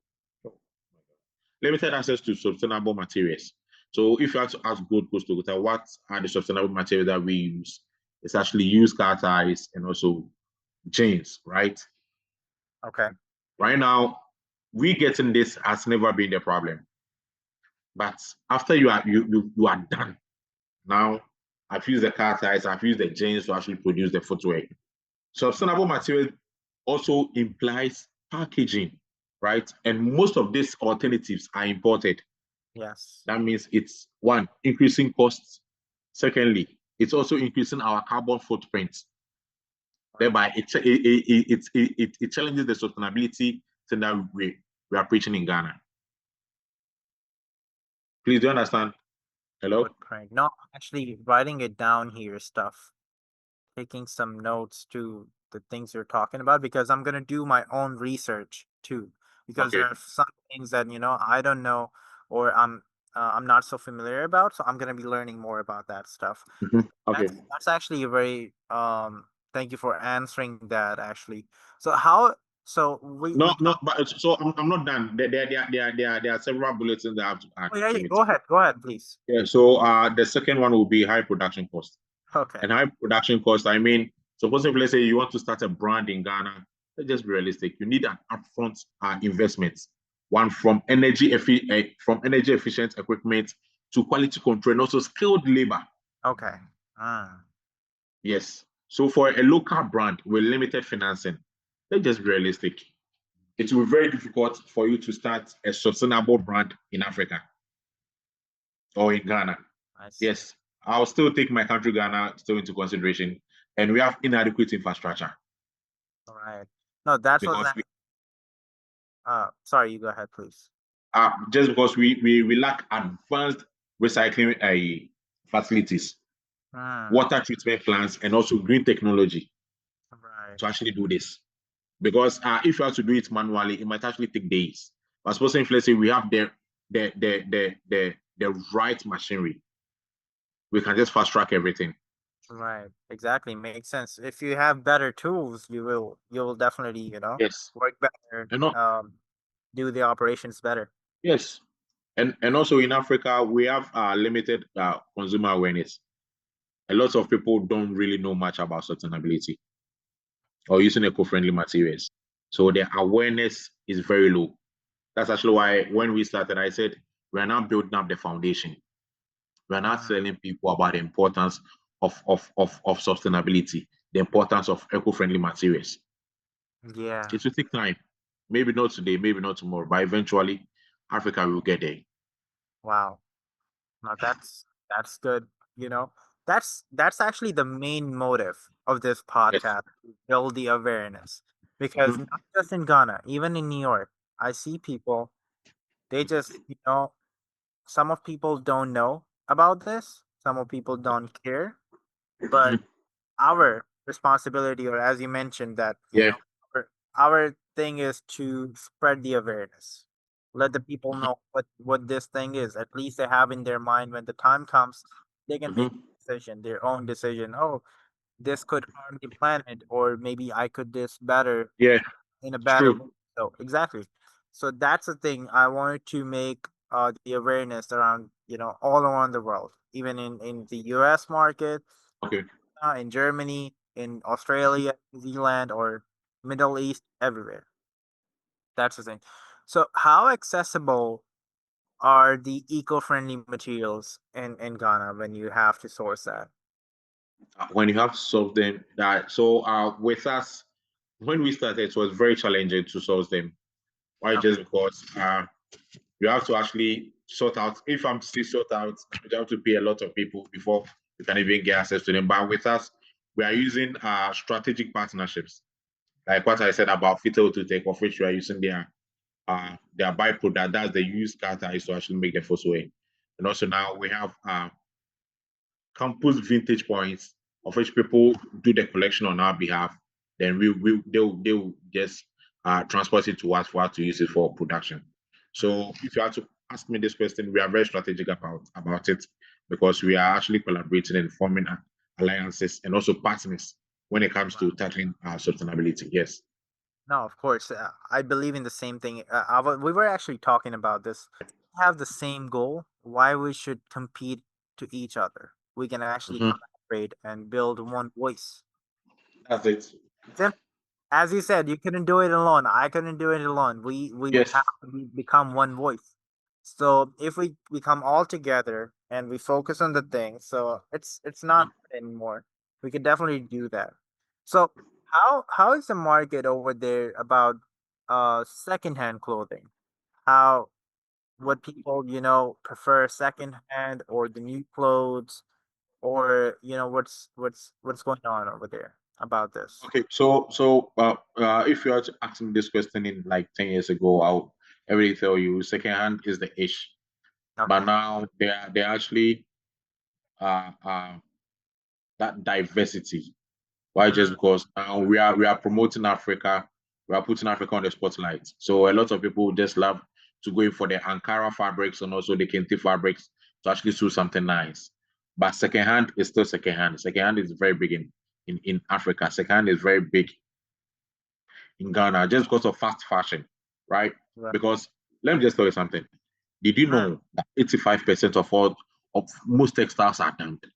limited access to sustainable materials. So if you have to ask Gold Coast Tokota, what are the sustainable materials that we use? It's actually used car ties and also chains, right? Okay. Right now, we getting this has never been the problem. But after you are done, now I've used the car ties, I've used the chains to actually produce the footwear. Sustainable material also implies packaging, right? And most of these alternatives are imported. Yes. That means it's one, increasing costs. Secondly, it's also increasing our carbon footprint. Thereby, it challenges the sustainability thing that we are preaching in Ghana. Please, do you understand? Hello? Footprint. No, I'm actually writing it down here, stuff. Taking some notes to the things you're talking about because I'm gonna do my own research too. Because Okay. there are some things that I don't know or I'm not so familiar about, so I'm gonna be learning more about that stuff. Okay. That's actually a very thank you for answering that actually. So how so No, we no, but so I'm not done. There are several bulletins that I have to add oh yeah, to yeah, it. go ahead please. Yeah, so the second one will be high production cost. Okay. And high production cost, I mean, suppose if let's say you want to start a brand in Ghana, let's just be realistic. You need an upfront investment, one from energy efficient equipment to quality control and also skilled labor. Okay. Mm, Yes. So for a local brand with limited financing, let's just be realistic. It will be very difficult for you to start a sustainable brand in Africa or in Ghana. I see. Yes, I'll still take my country, Ghana, still into consideration. And we have inadequate infrastructure All right. No, that's what because we sorry, you go ahead, please. just because we lack advanced recycling facilities, Mm, water treatment plants, and also green technology right. to actually do this. Because if you have to do it manually, it might actually take days. But suppose if let's say we have the right machinery, we can just fast track everything. Right. Exactly. Makes sense. If you have better tools, you'll definitely, Yes. work better, And not do the operations better. yes. And also in Africa, we have limited consumer awareness. A lot of people don't really know much about sustainability or using eco-friendly materials. So the awareness is very low. That's actually why when we started, I said we're now building up the foundation. We're not Mm, telling people about the importance of sustainability, the importance of eco-friendly materials. yeah. It will take time. Maybe not today, maybe not tomorrow, but eventually Africa will get there. Wow. Now that's good. You know, that's actually the main motive of this Yes. podcast, to build the awareness. Because Mhm. not just in Ghana, even in New York, I see people, they just, some of people don't know about this, some of people don't care, but Mhm. our responsibility, or as you mentioned, that Yeah. our thing is to spread the awareness, let the people Mhm. know what this thing is. At least they have in their mind, when the time comes, they can make Mhm. a decision, their own decision. Oh, this could harm the planet, or maybe I could this better Yeah. in a It's better way. true. So exactly. So that's the thing I wanted to make, the awareness around, all around the world, even in the US market, Okay. in Germany, in Australia, New Zealand, or Middle East, everywhere. That's the thing. So how accessible are the eco-friendly materials in Ghana when you have to source that? When you have to solve them, that so with us, when we started, it was very challenging to solve them. Why? Okay. Just because you have to actually sort out. If I'm still sort out, you have to pay a lot of people before you can even get access to them. But with us, we are using strategic partnerships, like what I said about Fito to take, of which we are using their byproduct. That's the used car tires to actually make the first way. And also now we have campus vintage points, of which people do the collection on our behalf. Then they'll just transport it to us for us to use it for production. Mm, So if you have to ask me this question, we are very strategic about it because we are actually collaborating and forming alliances and also partners when it comes wow. to tackling sustainability. Yes. No, of course. I believe in the same thing. We were actually talking about this. We have the same goal. Why we should compete to each other? We can actually Hmm. collaborate and build one voice. That's it. As you said, you couldn't do it alone. I couldn't do it alone. We Yes. have to become one voice. So if we become all together and we focus on the thing, so it's not Mhm. hard anymore. We could definitely do that. So how is the market over there about secondhand clothing? How what people, prefer secondhand or the new clothes, or what's going on over there about this? Okay, if you are to ask me this question in like 10 years ago, I'll everybody tell you secondhand is the ish. But Okay. now they actually uh that diversity. Why? Just Mm, because now we are promoting Africa, we are putting Africa on the spotlight. So a lot of people just love to go in for the Ankara fabrics and also the Kente fabrics to actually do something nice. But secondhand is still secondhand. Secondhand is very big in Africa. Secondhand is very big in Ghana just because of fast fashion, right? right. Because let me just tell you something. Did you Mm, know that 85% of most textiles are dumped?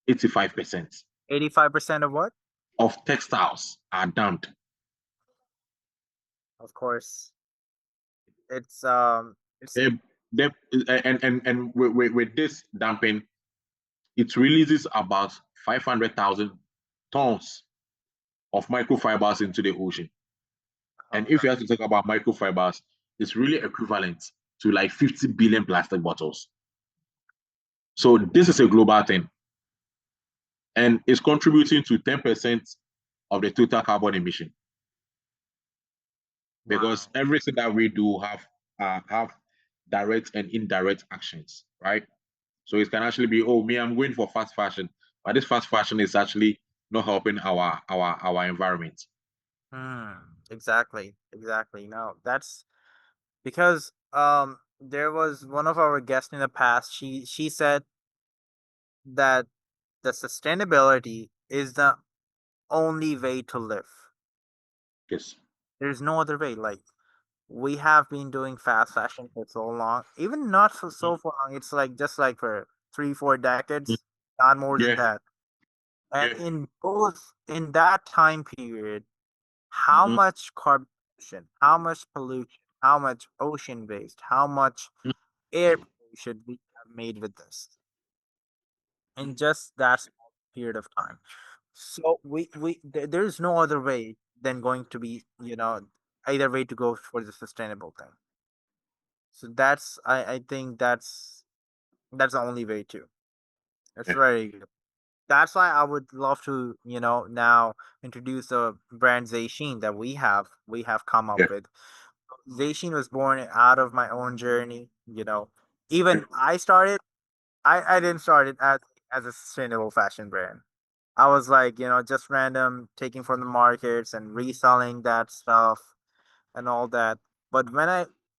85% 85% of what? of textiles are dumped. Of course. It's They, they, and with this dumping, it releases about 500,000 tons of microfibers into the ocean. And oh if god. you have to talk about microfibers, it's really equivalent to like 50 billion plastic bottles. So this is a global thing, and it's contributing to 10% of the total carbon emission because Wow. everything that we do have direct and indirect actions, right? So it can actually be, oh, me, I'm going for fast fashion, but this fast fashion is actually not helping our environment. Hmm. Exactly. Exactly. No, that's because there was one of our guests in the past. She said that the sustainability is the only way to live. Yes. There's no other way. Like, we have been doing fast fashion for so long, even not for Mhm. so for long. It's like just like for 3, 4 Mhm. decades, not more than Yeah. that. And Yeah. in that time period, how Hmm. much carbon emission, how much pollution, how much ocean waste, how much air pollution we have made with this in just that small period of time. So there's no other way than going to be, either way to go for the sustainable thing. So I think that's the only way to. It's Yeah. very good. That's why I would love to, now introduce the brand ZÁY SHEEN that we have come up Yeah. with. ZÁY SHEEN was born out of my own journey. Even I didn't start it as a sustainable fashion brand. I was like, just random taking from the markets and reselling that stuff and all that. But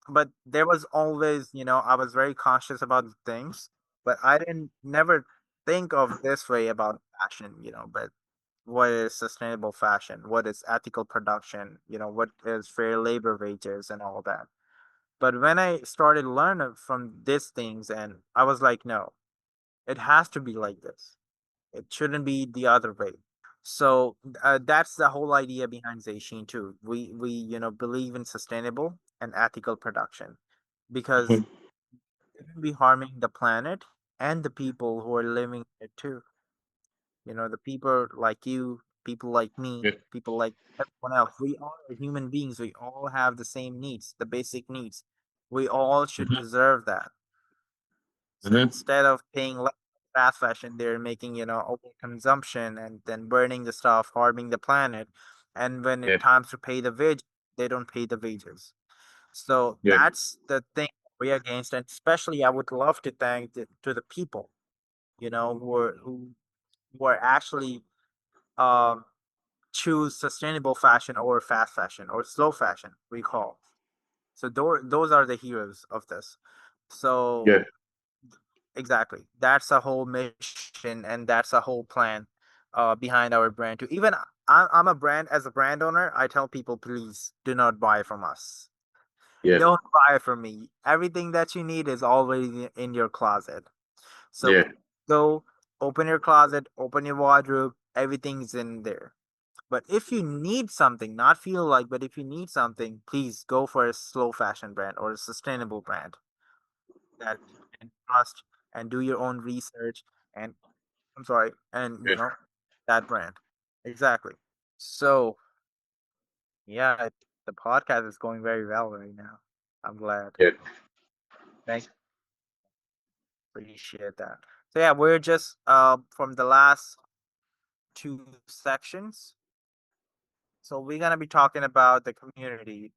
but there was always, I was very conscious about things, but I didn't never think of this way about fashion, but what is sustainable fashion? What is ethical production? What is fair labor wages and all that. But when I started learning from these things, and I was like, no, it has to be like this. It shouldn't be the other way. So that's the whole idea behind Zayshin too. We believe in sustainable and ethical production because Mhm. it will be harming the planet and the people who are living it too. The people like you, people like me, Yeah. people like everyone else. We all are human beings. We all have the same needs, the basic needs. We all should Mhm. deserve that. So Mhm. instead of paying less for fast fashion, they're making, overconsumption and then burning the stuff, harming the planet. And when it Yeah. times to pay the wage, they don't pay the wages. So Yeah. that's the thing we're against. And especially, I would love to thank to the people, who are actually um choose sustainable fashion over fast fashion or slow fashion, we call. So those are the heroes of this. So Yeah. exactly. That's a whole mission and that's a whole plan behind our brand too. Even I'm a brand as a brand owner. I tell people, please do not buy from us. Yeah, Don't buy from me. Everything that you need is already in your closet. So yeah, go open your closet, open your wardrobe. Everything's in there. But if you need something, not feel like, but if you need something, please go for a slow fashion brand or a sustainable brand that you can trust and do your own research. And I'm sorry, and yeah, that brand. Exactly. So yeah, the podcast is going very well right now. I'm glad. yeah, Thank Appreciate that. So yeah, we're just from the last two sections. So we're gonna be talking about the community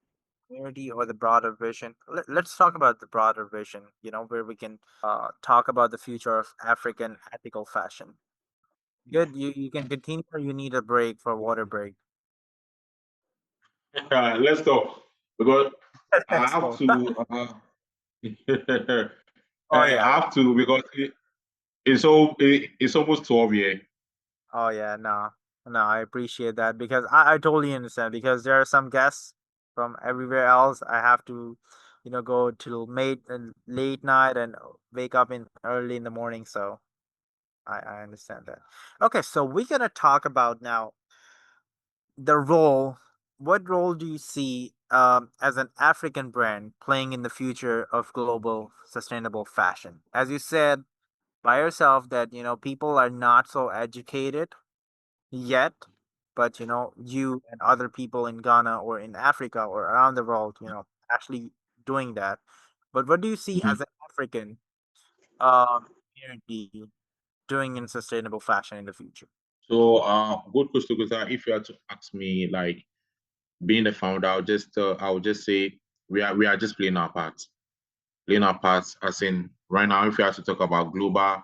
or the broader vision. Let's talk about the broader vision, where we can talk about the future of African ethical fashion. Good, you can continue or you need a break for water break. let's go because I Let's have go. to. Oh I yeah. have to because it's almost 12 years. Oh yeah, no. No, I appreciate that because I totally understand because there are some guests from everywhere else. I have to, go till late night and wake up in early in the morning. So I understand that. Okay, so we're gonna talk about now the role. What role do you see as an African brand playing in the future of global sustainable fashion? As you said by yourself that people are not so educated yet, but you and other people in Ghana or in Africa or around the world, actually doing that. But what do you see Mhm. as an African community doing in sustainable fashion in the future? So, Gold Coast Tokota, if you had to ask me, like being the founder, I'll just say we are just playing our parts. As in right now, if you have to talk about global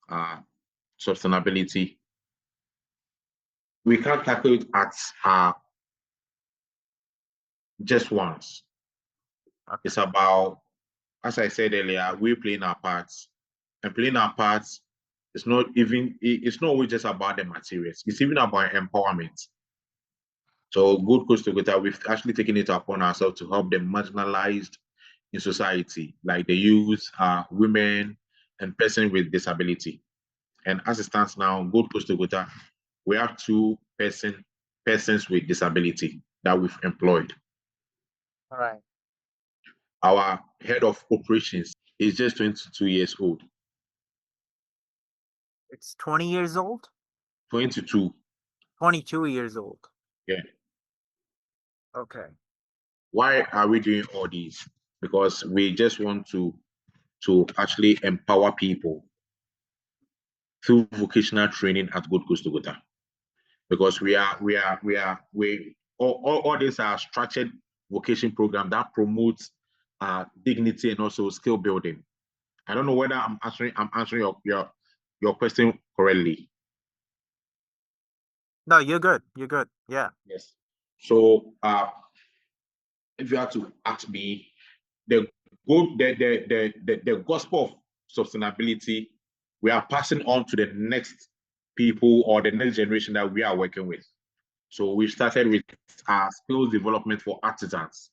uh sustainability, we can't tackle it at just once. Okay. It's about, as I said earlier, we're playing our parts, and playing our parts. It's not always just about the materials. It's even about empowerment. So Gold Coast Tokota, we've actually taken it upon ourselves to help the marginalized in society, like the youth, women, and persons with disability. And as it stands now, Gold Coast Tokota, we have persons with disability that we've employed. All right. Our head of operations is just 22 years old. It's 20 years old? 22. 22 years old. Yeah. Okay. Why are we doing all these? Because we just want to actually empower people through vocational training at Gold Coast Tokota. Because we all these are structured vocation program that promotes dignity and also skill building. I don't know whether I'm answering your question correctly. No, you're good. You're good. Yeah. Yes. So if you have to ask me, the the gospel of sustainability, we are passing on to the next people or the next generation that we are working with. So we started with skills development for artisans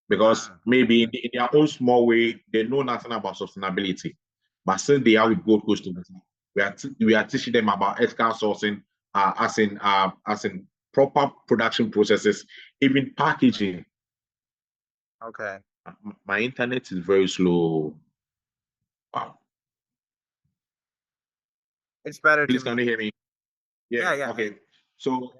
because Mm. maybe in their own small way, they know nothing about sustainability. But since they are with Gold Coast Tokota, we are teaching them about ethical sourcing, as in proper production processes, even packaging. Okay. My internet is very slow. Wow. It's better to Please, can me. you hear me? Yeah. Yeah, yeah. Okay. So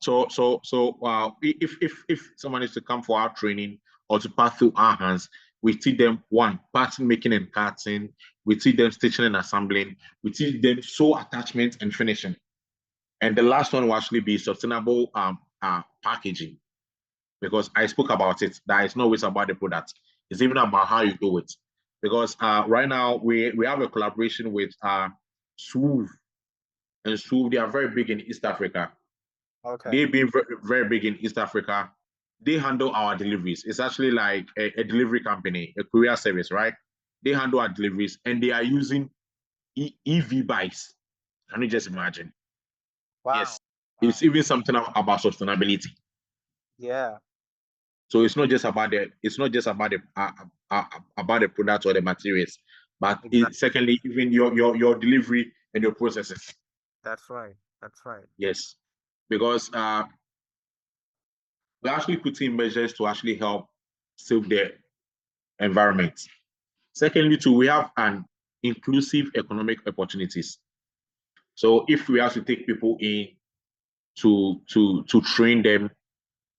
Yep. if someone is to come for our training or to pass through our hands, we teach them one pattern making and cutting. We teach them stitching and assembling. We teach them sew attachment and finishing. And the last one will actually be sustainable packaging, because I spoke about it. That it's not always about the product. It's even about how you do it. Because right now we have a collaboration with Swoove, and Swoove, they are very big in East Africa. Okay. They've been very, very big in East Africa. They handle our deliveries. It's actually like a delivery company, a courier service, right? They handle our deliveries, and they are using EV bikes. Can you just imagine? Wow. Yes. It's even something about sustainability. Yeah. So it's not just about the about the product or the materials, but Exactly. secondly, even your delivery and your processes. That's right. That's right. Yes, because we're actually putting measures to actually help save the environment. Secondly, too, we have an inclusive economic opportunities. So if we have to take people in to train them,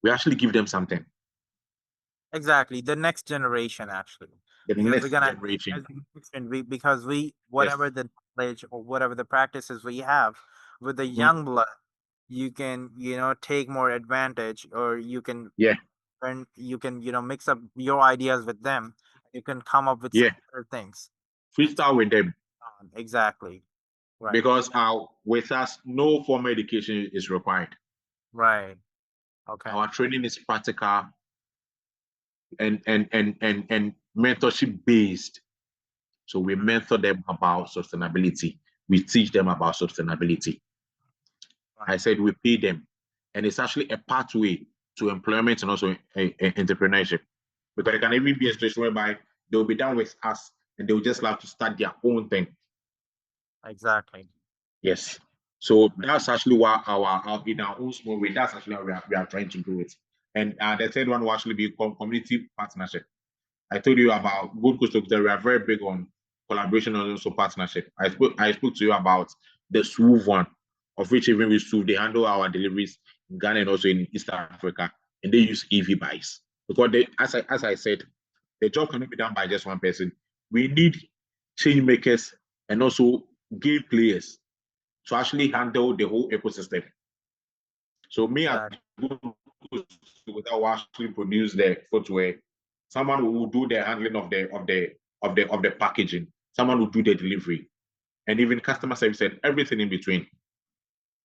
we actually give them something. Exactly. The next generation, actually, The because we're next gonna, generation. as you mentioned, because we Yes. whatever the knowledge or whatever the practices we have with the Mhm. young blood, you can take more advantage, or you can Yeah. mix up your ideas with them. You can come up with some Yeah. other things. Freestyle with them Exactly. Right. because with us, no formal education is required. Right. Okay. Our training is practical and mentorship based. So we Mhm. mentor them about sustainability. We teach them about sustainability. I Right. said we pay them, and it's actually a pathway to employment and also entrepreneurship. Because it can even be a situation whereby they'll be done with us and they'll just have to start their own thing. Exactly. Yes. So that's actually what our in our own small way, that's actually how we are trying to do it. And the third one will actually be community partnership. I told you about Gold Coast Tokota. We are very big on collaboration and also partnership. I spoke to you about the SWOV one, of which even with SWOV, they handle our deliveries in Ghana and also in East Africa, and they use EV bikes. Because as I said, the job cannot be done by just one person. We need change makers and also game players to actually handle the whole ecosystem. So me as Exactly. without actually produce the footwear, someone who will do the handling of the packaging, someone will do the delivery, and even customer service and everything in between.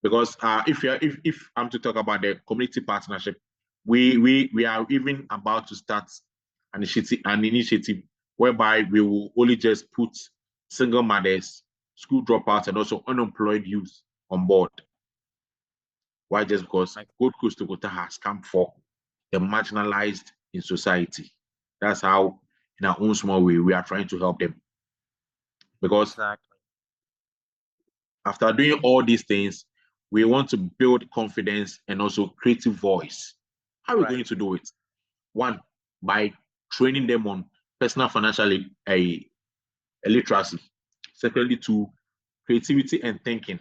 Because if I'm to talk about the community partnership, we are even about to start an initiative whereby we will only just put single mothers, school dropouts, and also unemployed youth on board. Why? Just because Like, Gold Coast Tokota has come for the marginalized in society. That's how, in our own small way, we are trying to help them. Because exactly. after doing all these things, we want to build confidence and also creative voice. How are we Right. going to do it? One, by training them on personal financial literacy. Secondly, two, creativity and thinking.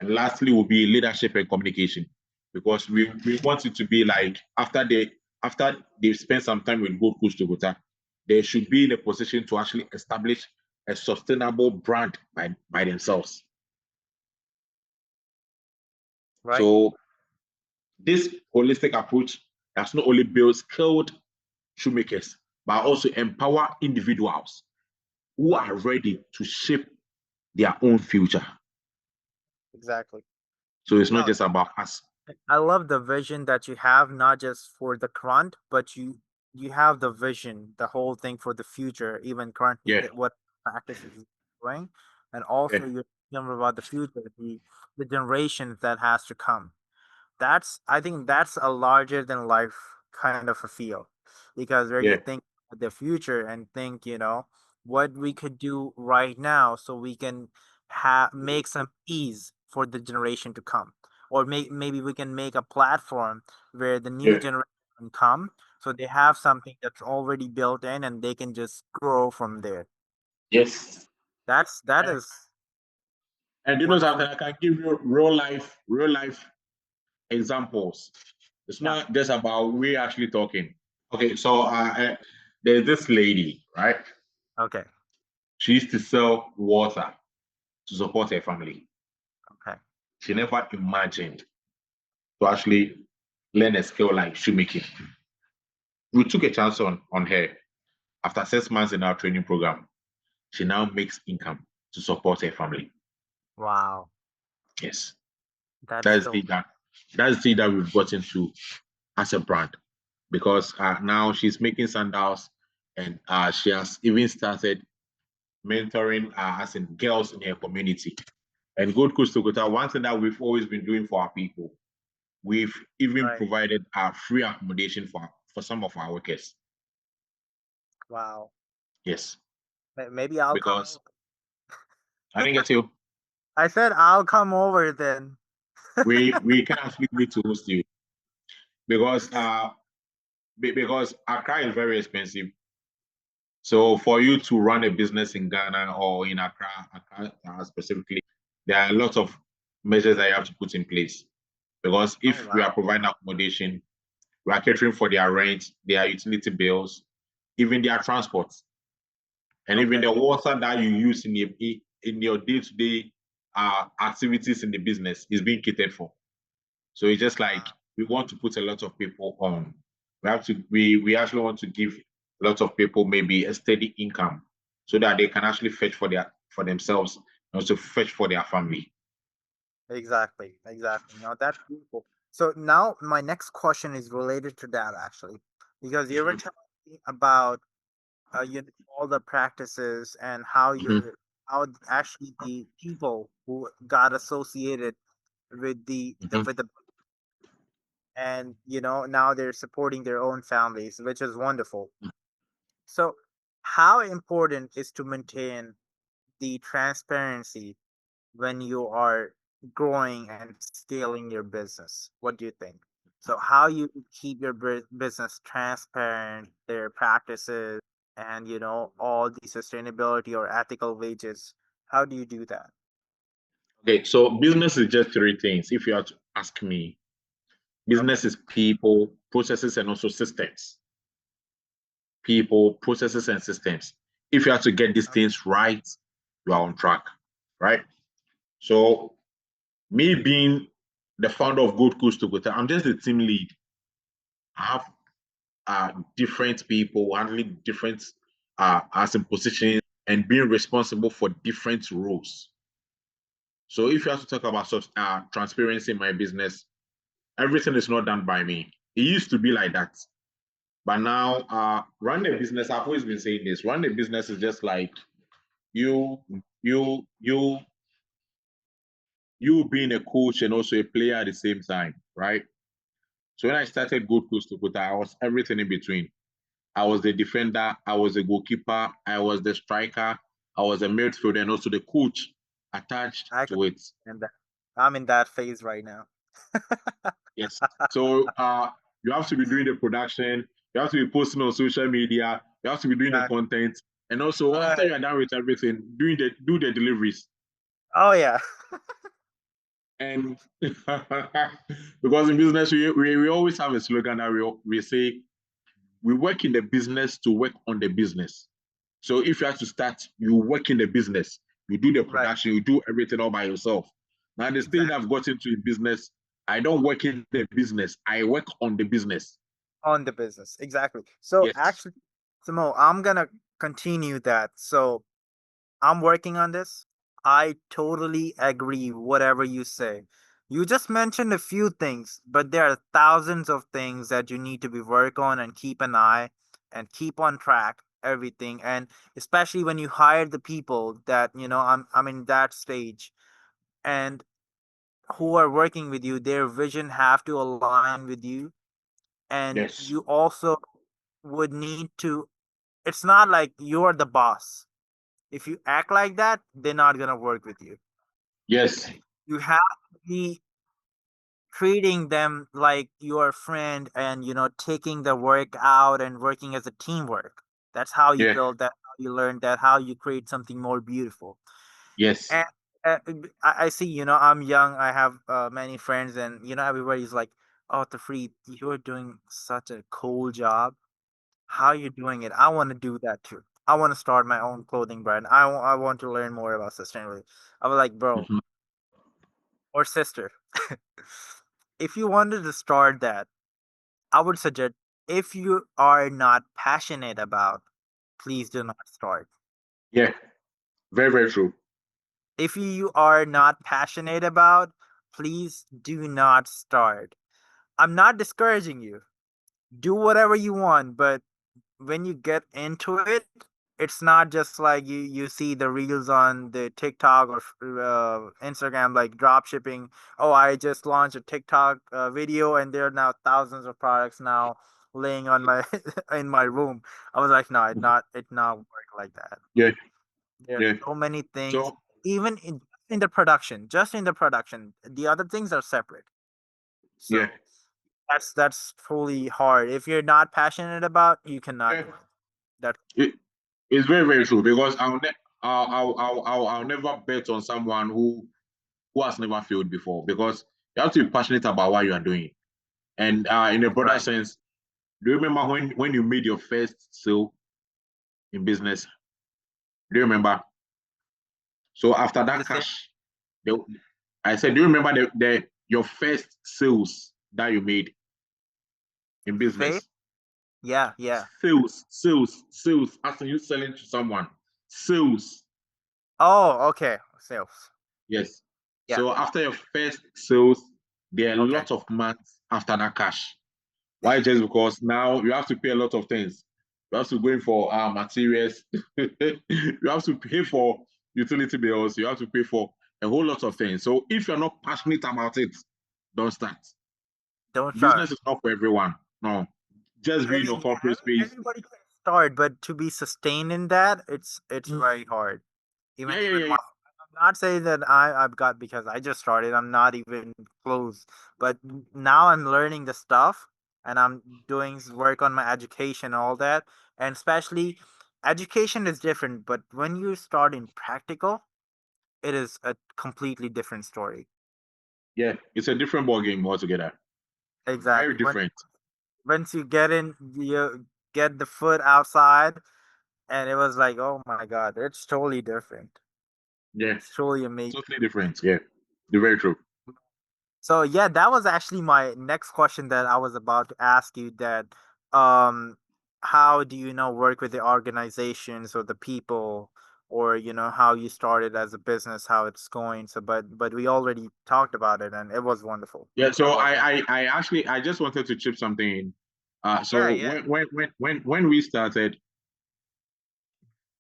And lastly, will be leadership and communication. Because we want it to be like after they spend some time with Gold Coast Tokota, they should be in a position to actually establish a sustainable brand by themselves. Right. So this holistic approach does not only build skilled shoemakers, but also empower individuals who Right. are ready to shape their own future. Exactly. So it's not No, just about us. I love the vision that you have, not just for the current, but you have the vision, the whole thing for the future, even currently Yeah, that what practices is doing, and yeah, also you're thinking about the future, the generations that has to come. That's I think that's a larger than life kind of a feel, because where you yeah, think of the future and think what we could do right now so we can make some ease for the generation to come, or maybe we can make a platform where the new yeah. generation can come, so they have something that's already built in and they can just grow from there. Yes. That is And you know wonderful. something, I can give you real life examples. It's Yeah. not just about we actually talking. Okay, so there's this lady, right? Okay. She used to sell water to support her family. Okay. She never imagined to actually learn a skill like shoemaking. We took a chance on her. After 6 months in our training program, she now makes income to support her family. Wow. Yes, That's that's so. the that we've gotten to as a brand because now she's making sandals and she has even started mentoring as in girls in her community. And Gold Coast Tokota, one thing that we've always been doing for our people, we've even Right. provided free accommodation for some of our workers. Wow. Yes, Maybe I'll come because over. I didn't get you. I said I'll come over then. We can actually need to host you because Accra is very expensive. So for you to run a business in Ghana or in Accra specifically, there are a lot of measures that you have to put in place. Because Oh if we are wow. providing accommodation, we are catering for their rent, their utility bills, even their transport, and even Okay. the water that you use in your day-to-day activities in the business is being catered for. So it's just like Wow. we want to put a lot of people on. We actually want to give a lot of people maybe a steady income so that they can actually fetch for themselves and also fetch for their family. Exactly. Exactly. Now that's beautiful. So now my next question is related to that actually, because you were Mhm, telling me about all the practices and how mhm, how actually the people who got associated with mhm. with the and now they're supporting their own families, which is wonderful. So how important is to maintain the transparency when you are growing and scaling your business? What do you think? So how you keep your business transparent, their practices, and all the sustainability or ethical wages. How do you do that? Okay, so business is just three things. If you have to ask me, Okay. business is people, processes, and also systems. People, processes, and systems. If you have to get these things right, you are on track, right? So me being the founder of Gold Coast Tokota, I'm just the team lead. I have different people handling different as in positions and being responsible for different roles. So if you have to talk about transparency in my business, everything is not done by me. It used to be like that. But now, run a business, I've always been saying this, run a business is just like you, you, you, you being a coach and also a player at the same time, right? So when I started Gold Coast Tokota, I was everything in between. I was the defender, I was the goalkeeper, I was the striker, I was a midfielder, and also the coach attached I could to it. understand that. I'm in that phase right now. Yes. So you have to be doing the production, you have to be posting on social media, you have to be doing the Exactly. content, and also after Right. you're done with everything, do the deliveries. Oh yeah. And because in business we always have a slogan that we say we work in the business to work on the business. So if you have to start, you work in the business, you do the Right. production, you do everything all by yourself. Now the stage Exactly. I've got into in business, I don't work in the business, I work on the business. On the business. Exactly. So Yes. actually, Samo, I'm gonna continue that. So I'm working on this. I totally agree whatever you say. You just mentioned a few things, but there are thousands of things that you need to be work on and keep an eye and keep on track everything. And especially when you hire the people that, I'm in that stage and who are working with you, their vision have to align with you. And Yes. you also would need to, it's not like you're the boss. If you act like that, they're not gonna work with you. Yes. You have to be treating them like your friend and taking the work out and working as a teamwork. That's how you Yeah. build that, how you learn that, how you create something more beautiful. Yes. And I see, I'm young, I have many friends, and everybody's like, oh, Tafreed, you're doing such a cool job. How you doing it? I want to do that too. I want to start my own clothing brand. I want to learn more about sustainability. I was like, bro Mhm. or sister, if you wanted to start that, I would suggest, if you are not passionate about, please do not start. Yeah. Very, very true. If you are not passionate about, please do not start. I'm not discouraging you. Do whatever you want, but when you get into it, it's not just like you see the reels on the TikTok or Instagram, like drop shipping. Oh, I just launched a TikTok video and there are now thousands of products now laying on my in my room. I was like, no, it not work like that. Yeah, There's yeah. so many things, So even in the production, just in the production. The other things are separate. yeah, So that's truly hard. If you're not passionate about, you cannot yeah. do it. That It, it's very very true because I'll never bet on someone who has never failed before because you have to be passionate about what you are doing. And in a broader right. sense, do you remember when you made your first sale in business? Do you remember? So after Can you that say cash, the, I said, do you remember the your first sales that you made in faith? business? Yeah, yeah. Sales. As in you selling to someone. Sales. Oh, okay. Sales. Yes. Yeah. So after your first sales, there are Okay. lots of months after that cash. Why? Just because now you have to pay a lot of things. You have to go in for materials. You have to pay for utility bills. You have to pay for a whole lot of things. So if you're not passionate about it, don't start. Don't start. Business is not for everyone. No, just be in your Yeah, corporate space. everybody can start, but to be sustained in that, it's very hard. Yeah, Even yeah, yeah, I'm not saying that I've got because I just started. I'm not even close, but now I'm learning the stuff and I'm doing work on my education, all that, and especially education is different. But when you start in practical, it is a completely different story. yeah. It's a different ball game altogether. Very Exactly. different. Once you get in, you get the foot outside, and it was like, oh my god, it's totally different. Yeah, It's truly amazing. totally different. Yeah, you're very true. So yeah, that was actually my next question that I was about to ask you. That um, how do you know work with the organizations or the people, or how you started as a business, how it's going. So, but we already talked about it, and it was wonderful. Yeah. I So love it. I actually I just wanted to chip something in. Yeah, So yeah, when we started,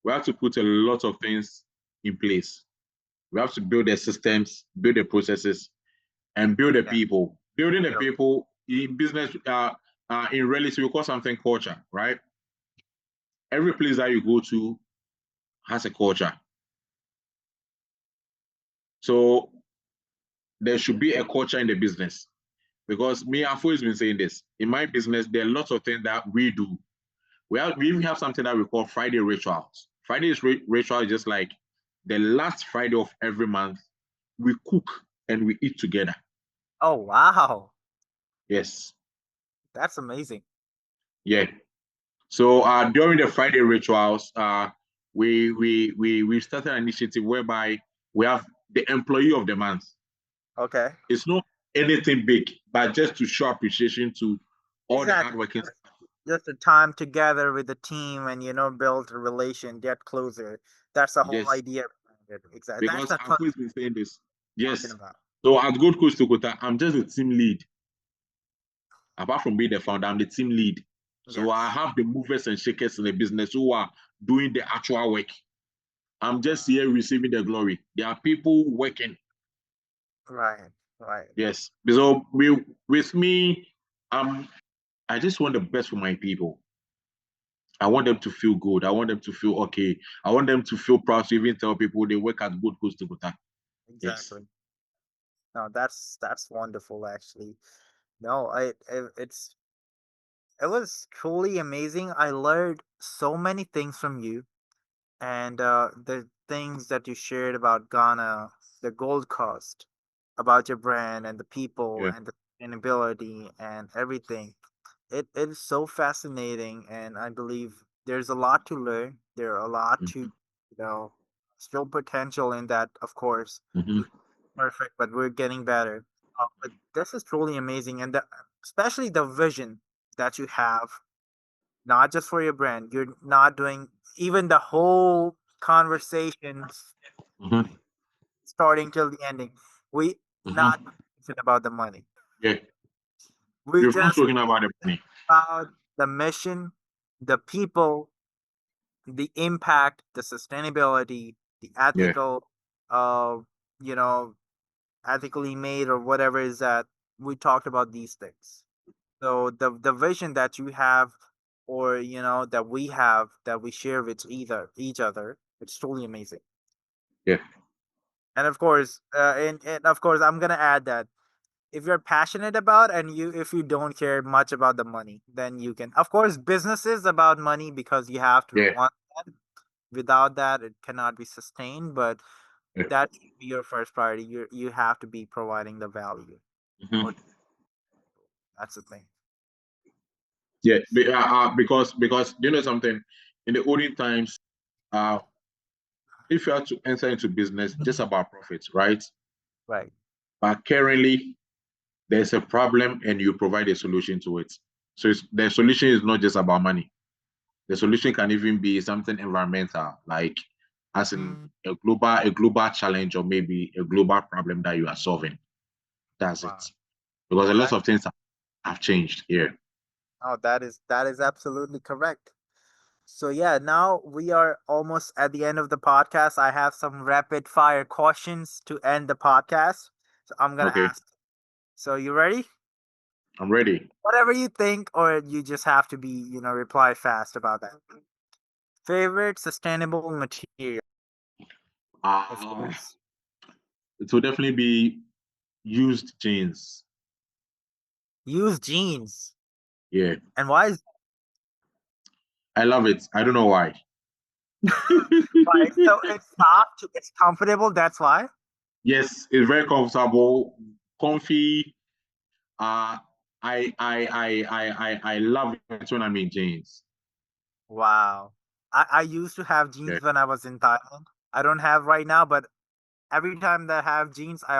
we have to put a lot of things in place. We have to build the systems, build the processes, and build the yeah. people. Building the Yep. people in business, in reality, we call something culture, right? Every place that you go to has a culture. So there should be a culture in the business. Because me, I've always been saying this. In my business, there are lots of things that we do. We even have something that we call Friday rituals. Friday's ritual is just like the last Friday of every month, we cook and we eat together. Oh wow, Yes. that's amazing. Yeah. So during the Friday rituals, we started an initiative whereby we have the employee of the month. Okay. It's not anything big, but just to show appreciation to all the Exactly. hardworking. Just a time together with the team and build a relation, get closer. That's the whole Yes, idea behind it. Exactly. That's because the I've fun always been saying this. talking Yes. about. So at Gold Coast Tokota, I'm just the team lead. Apart from being the founder, I'm the team lead. So I Yes. have the movers and shakers in the business who are doing the actual work. I'm just here receiving the glory. There are people working. Right. Right. Yes. So with me, I just want the best for my people. I want them to feel good. I want them to feel okay. I want them to feel proud to even tell people they work at Gold Coast Tokota. Yes. Exactly. No, that's wonderful actually. No, it was truly amazing. I learned so many things from you, and the things that you shared about Ghana, the Gold Coast, about your brand and the people Yeah. and the sustainability and everything. It is so fascinating, and I believe there's a lot to learn. There are a lot to, Mm-hmm. still potential in that, of course. Mm-hmm. Perfect, but we're getting better. But this is truly amazing, and especially the vision that you have, not just for your brand. You're not doing even the whole conversations Mm-hmm. starting till the ending. We not Mm-hmm. thinking about the money. Yeah. We We've not just spoken about the money. about the mission, the people, the impact, the sustainability, the Yeah. ethical, you know, ethically made or whatever is that we talked about these things. So the vision that you have, or that we have, that we share with either each other, it's truly amazing. Yeah. And of course, and of course, I'm gonna add that if you're passionate about, and if you don't care much about the money, then you can, of course, business is about money because you have to Yeah. want that. Without that, it cannot be sustained. But Yeah. that should be your first priority. You have to be providing the value. Mhm. Or that's the thing. Yeah. Because you know something, in the olden times, uh, if you have to enter into business, just about profits, right? Right. But currently, there's a problem, and you provide a solution to it. So the solution is not just about money. The solution can even be something environmental, like as in Mm, a global challenge, or maybe a global problem that you are solving. That's it. wow. Because a lot Exactly. of things have changed here. Oh, that is absolutely correct. So yeah, now we are almost at the end of the podcast. I have some rapid fire questions to end the podcast. So I'm gonna Okay, ask. So you ready? I'm ready. Whatever you think, or you just have to be, reply fast about that. Favorite sustainable material, of Uh, course. it will definitely be used jeans. Use jeans. Yeah, And why is I love it. I don't know why. why? So it's soft, it's comfortable, that's why? Yes, it's very comfortable, comfy. Uh, I love it when I'm in jeans. Wow. I used to have Yeah. jeans when I was in Thailand. I don't have right now, but every time that I have jeans, I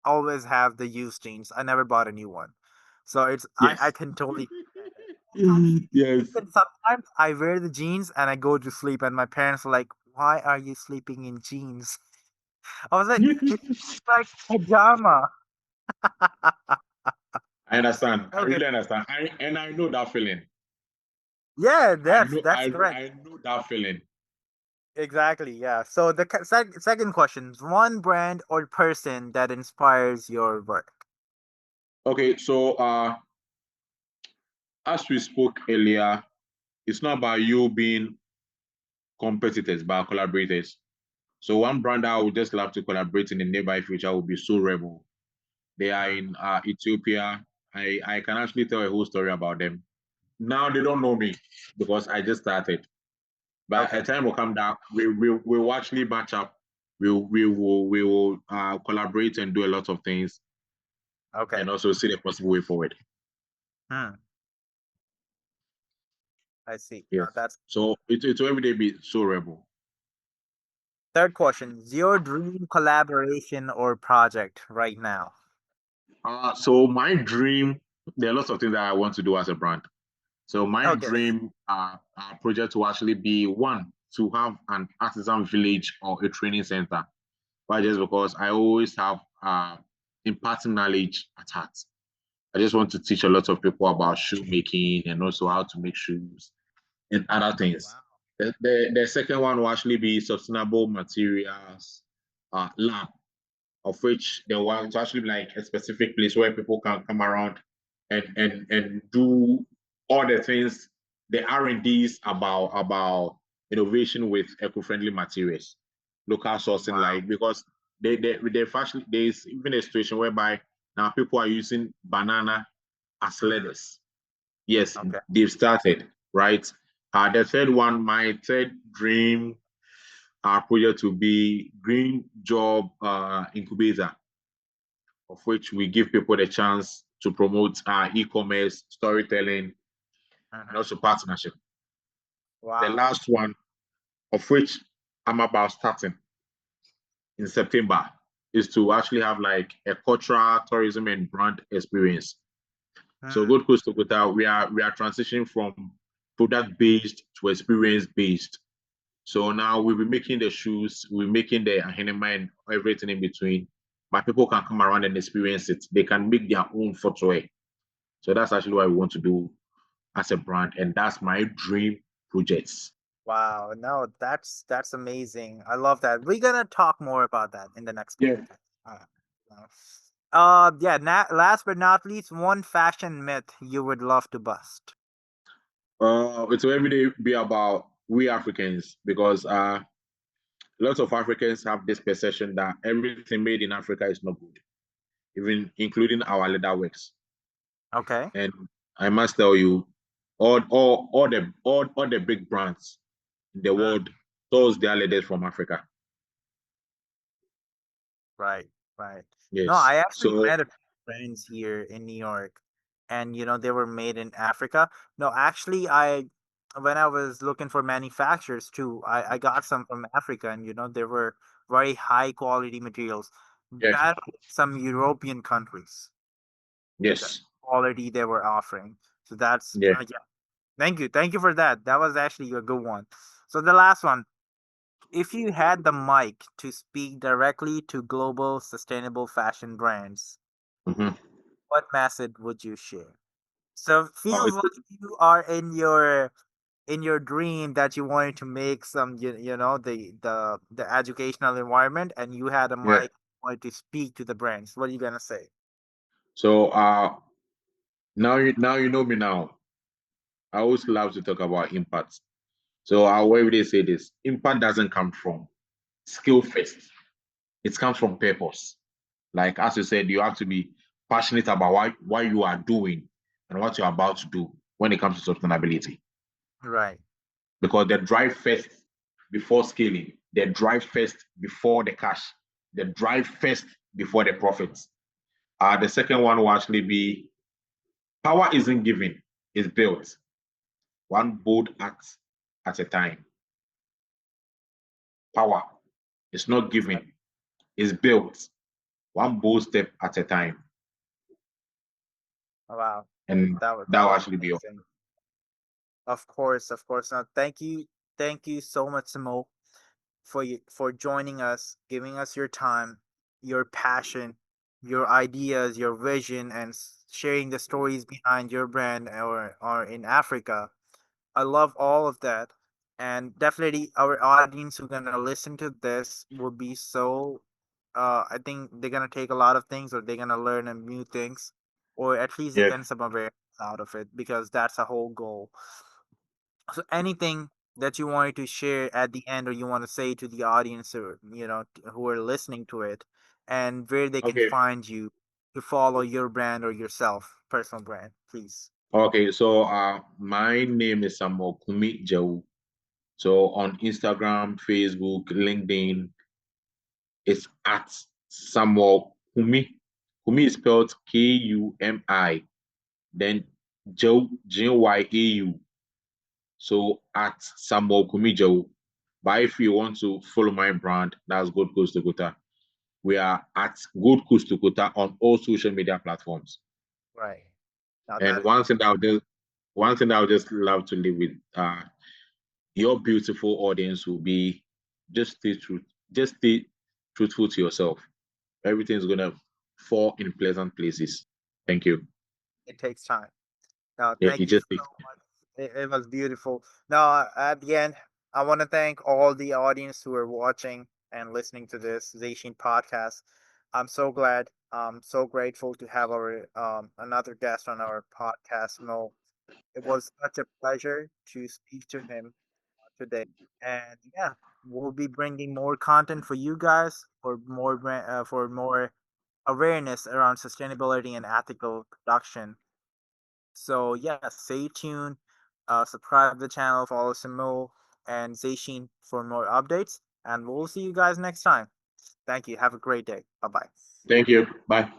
always have the used jeans. I never bought a new one. So I Yes. can totally understand it. Yes. Even sometimes I wear the jeans and I go to sleep, and my parents are like, "Why are you sleeping in jeans?" I was like, "It's like pajama." I understand. I Okay. really understand. I know that feeling. Yeah, I that's know that's I correct. I know that feeling. Exactly. Yeah. So the second question is one brand or person that inspires your work. Okay, so as we spoke earlier, it's not about you being competitors, but collaborators. So one brand I would just love to collaborate in the nearby future would be So Rebel. They are Hmm. in Ethiopia. I can actually tell a whole story about them. Now they don't know me because I just started. But a Okay. time will come that we will actually match up. We will collaborate and do a lot of things, Okay. and also see the possible way forward. Hmm. I see. Yes. That's So it will every day be So Rebel. third question. Is your dream collaboration or project right now? So my dream, there are lots of things that I want to do as a brand. So my Okay. dream project will actually be one to have an artisan village or a training center. Why? Just because I always have imparting knowledge at heart. I just want to teach a lot of people about shoemaking and also how to make shoes and other things. Wow. The second one will actually be sustainable materials lab, of which there was actually like a specific place where people can come around and do all the things, the R&Ds about innovation with eco-friendly materials, local sourcing, Wow. like because they actually there's even a situation whereby now people are using banana as Mhm. leathers. Yes, Okay. they've started, right? The third one, my third dream project to be green job incubator, of which we give people the chance to promote e-commerce, storytelling, and Mhm. also partnership. The Wow. last one, of which I'm about starting in September, is to actually have like a cultural tourism and brand experience. So Hmm. Gold Coast Tokota, we are transitioning from product based to experience based. So now we'll be making the shoes, we're making the ahenema and everything in between. But people can come around and experience it. They can make their own footwear. So that's actually what we want to do as a brand, and that's my dream projects. Wow, no, that's amazing. I love that. We're gonna talk more about that in the next Yeah. podcast. Uh, yeah. Last but not least, one fashion myth you would love to bust. It will every day be about we Africans because lots of Africans have this perception that everything made in Africa is not good, even including our leather works. Okay. And I must tell you, all the big brands in the Mm, world source their leathers from Africa. right, right. No, Yes. I actually So met a few friends here in New York, and they were made in Africa. No, actually, I when I was looking for manufacturers too, I got some from Africa, and they were very high quality materials, yes, better than some European countries. The yes, quality they were offering. So that's yeah. yeah. Thank you for that. That was actually a good one. So the last one, if you had the mic to speak directly to global sustainable fashion brands, Mhm. what message would you share? So Oh, feels like you are in your dream that you wanted to make some the educational environment, and you had a yeah. mic wanted to speak to the brands. What are you gonna say? So now you know me now. I always love to talk about impact. So I will every day say this: impact doesn't come from skill first. It comes from purpose. Like as you said, you have to be passionate about why you are doing and what you're about to do when it comes to sustainability. Right. Because the drive first before scaling, the drive first before the cash, the drive first before the profits. The second one will actually be power isn't given, it's built. One bold act at a time. Power is not given, it's built. One bold step at a time. Wow. And that That will was actually be all. amazing. Of course, of course. Now, thank you so much, Samo, for joining us, giving us your time, your passion, your ideas, your vision, and sharing the stories behind your brand or in Africa. I love all of that, and definitely our audience who gonna listen to this will be so. I think they're gonna take a lot of things, or they're gonna learn a new things, or at least they Yes. get some awareness out of it because that's a whole goal. So anything that you wanted to share at the end or you want to say to the audience or who are listening to it and where they can Okay. find you to follow your brand or yourself, personal brand, please. Okay. So my name is Samuel Kumi-Gyau. So on Instagram, Facebook, LinkedIn, it's at Samuel Kumi. Kumi is spelled Kumi, then Joe Gyau. So at Samuel Kumi-Gyau. But if you want to follow my brand, that's Gold Coast Tokota. We are at Gold Coast Tokota on all social media platforms. Right. Now And that is one thing I would just love to leave with your beautiful audience will be just stay truthful to yourself. Everything's gonna fall in pleasant places. Thank you. it takes time. Now, Yeah, thank it you so just takes. much. It was beautiful. Now, at the end, I want to thank all the audience who are watching and listening to this Zayshin podcast. I'm so glad. I'm so grateful to have our another guest on our podcast, Mo. It was such a pleasure to speak to him today. And yeah, we'll be bringing more content for you guys for more awareness around sustainability and ethical production. So yeah, stay tuned. Subscribe to the channel, follow Samo and Zayshin for more updates, and we'll see you guys next time. Thank you. Have a great day. Bye bye. Thank you. Bye.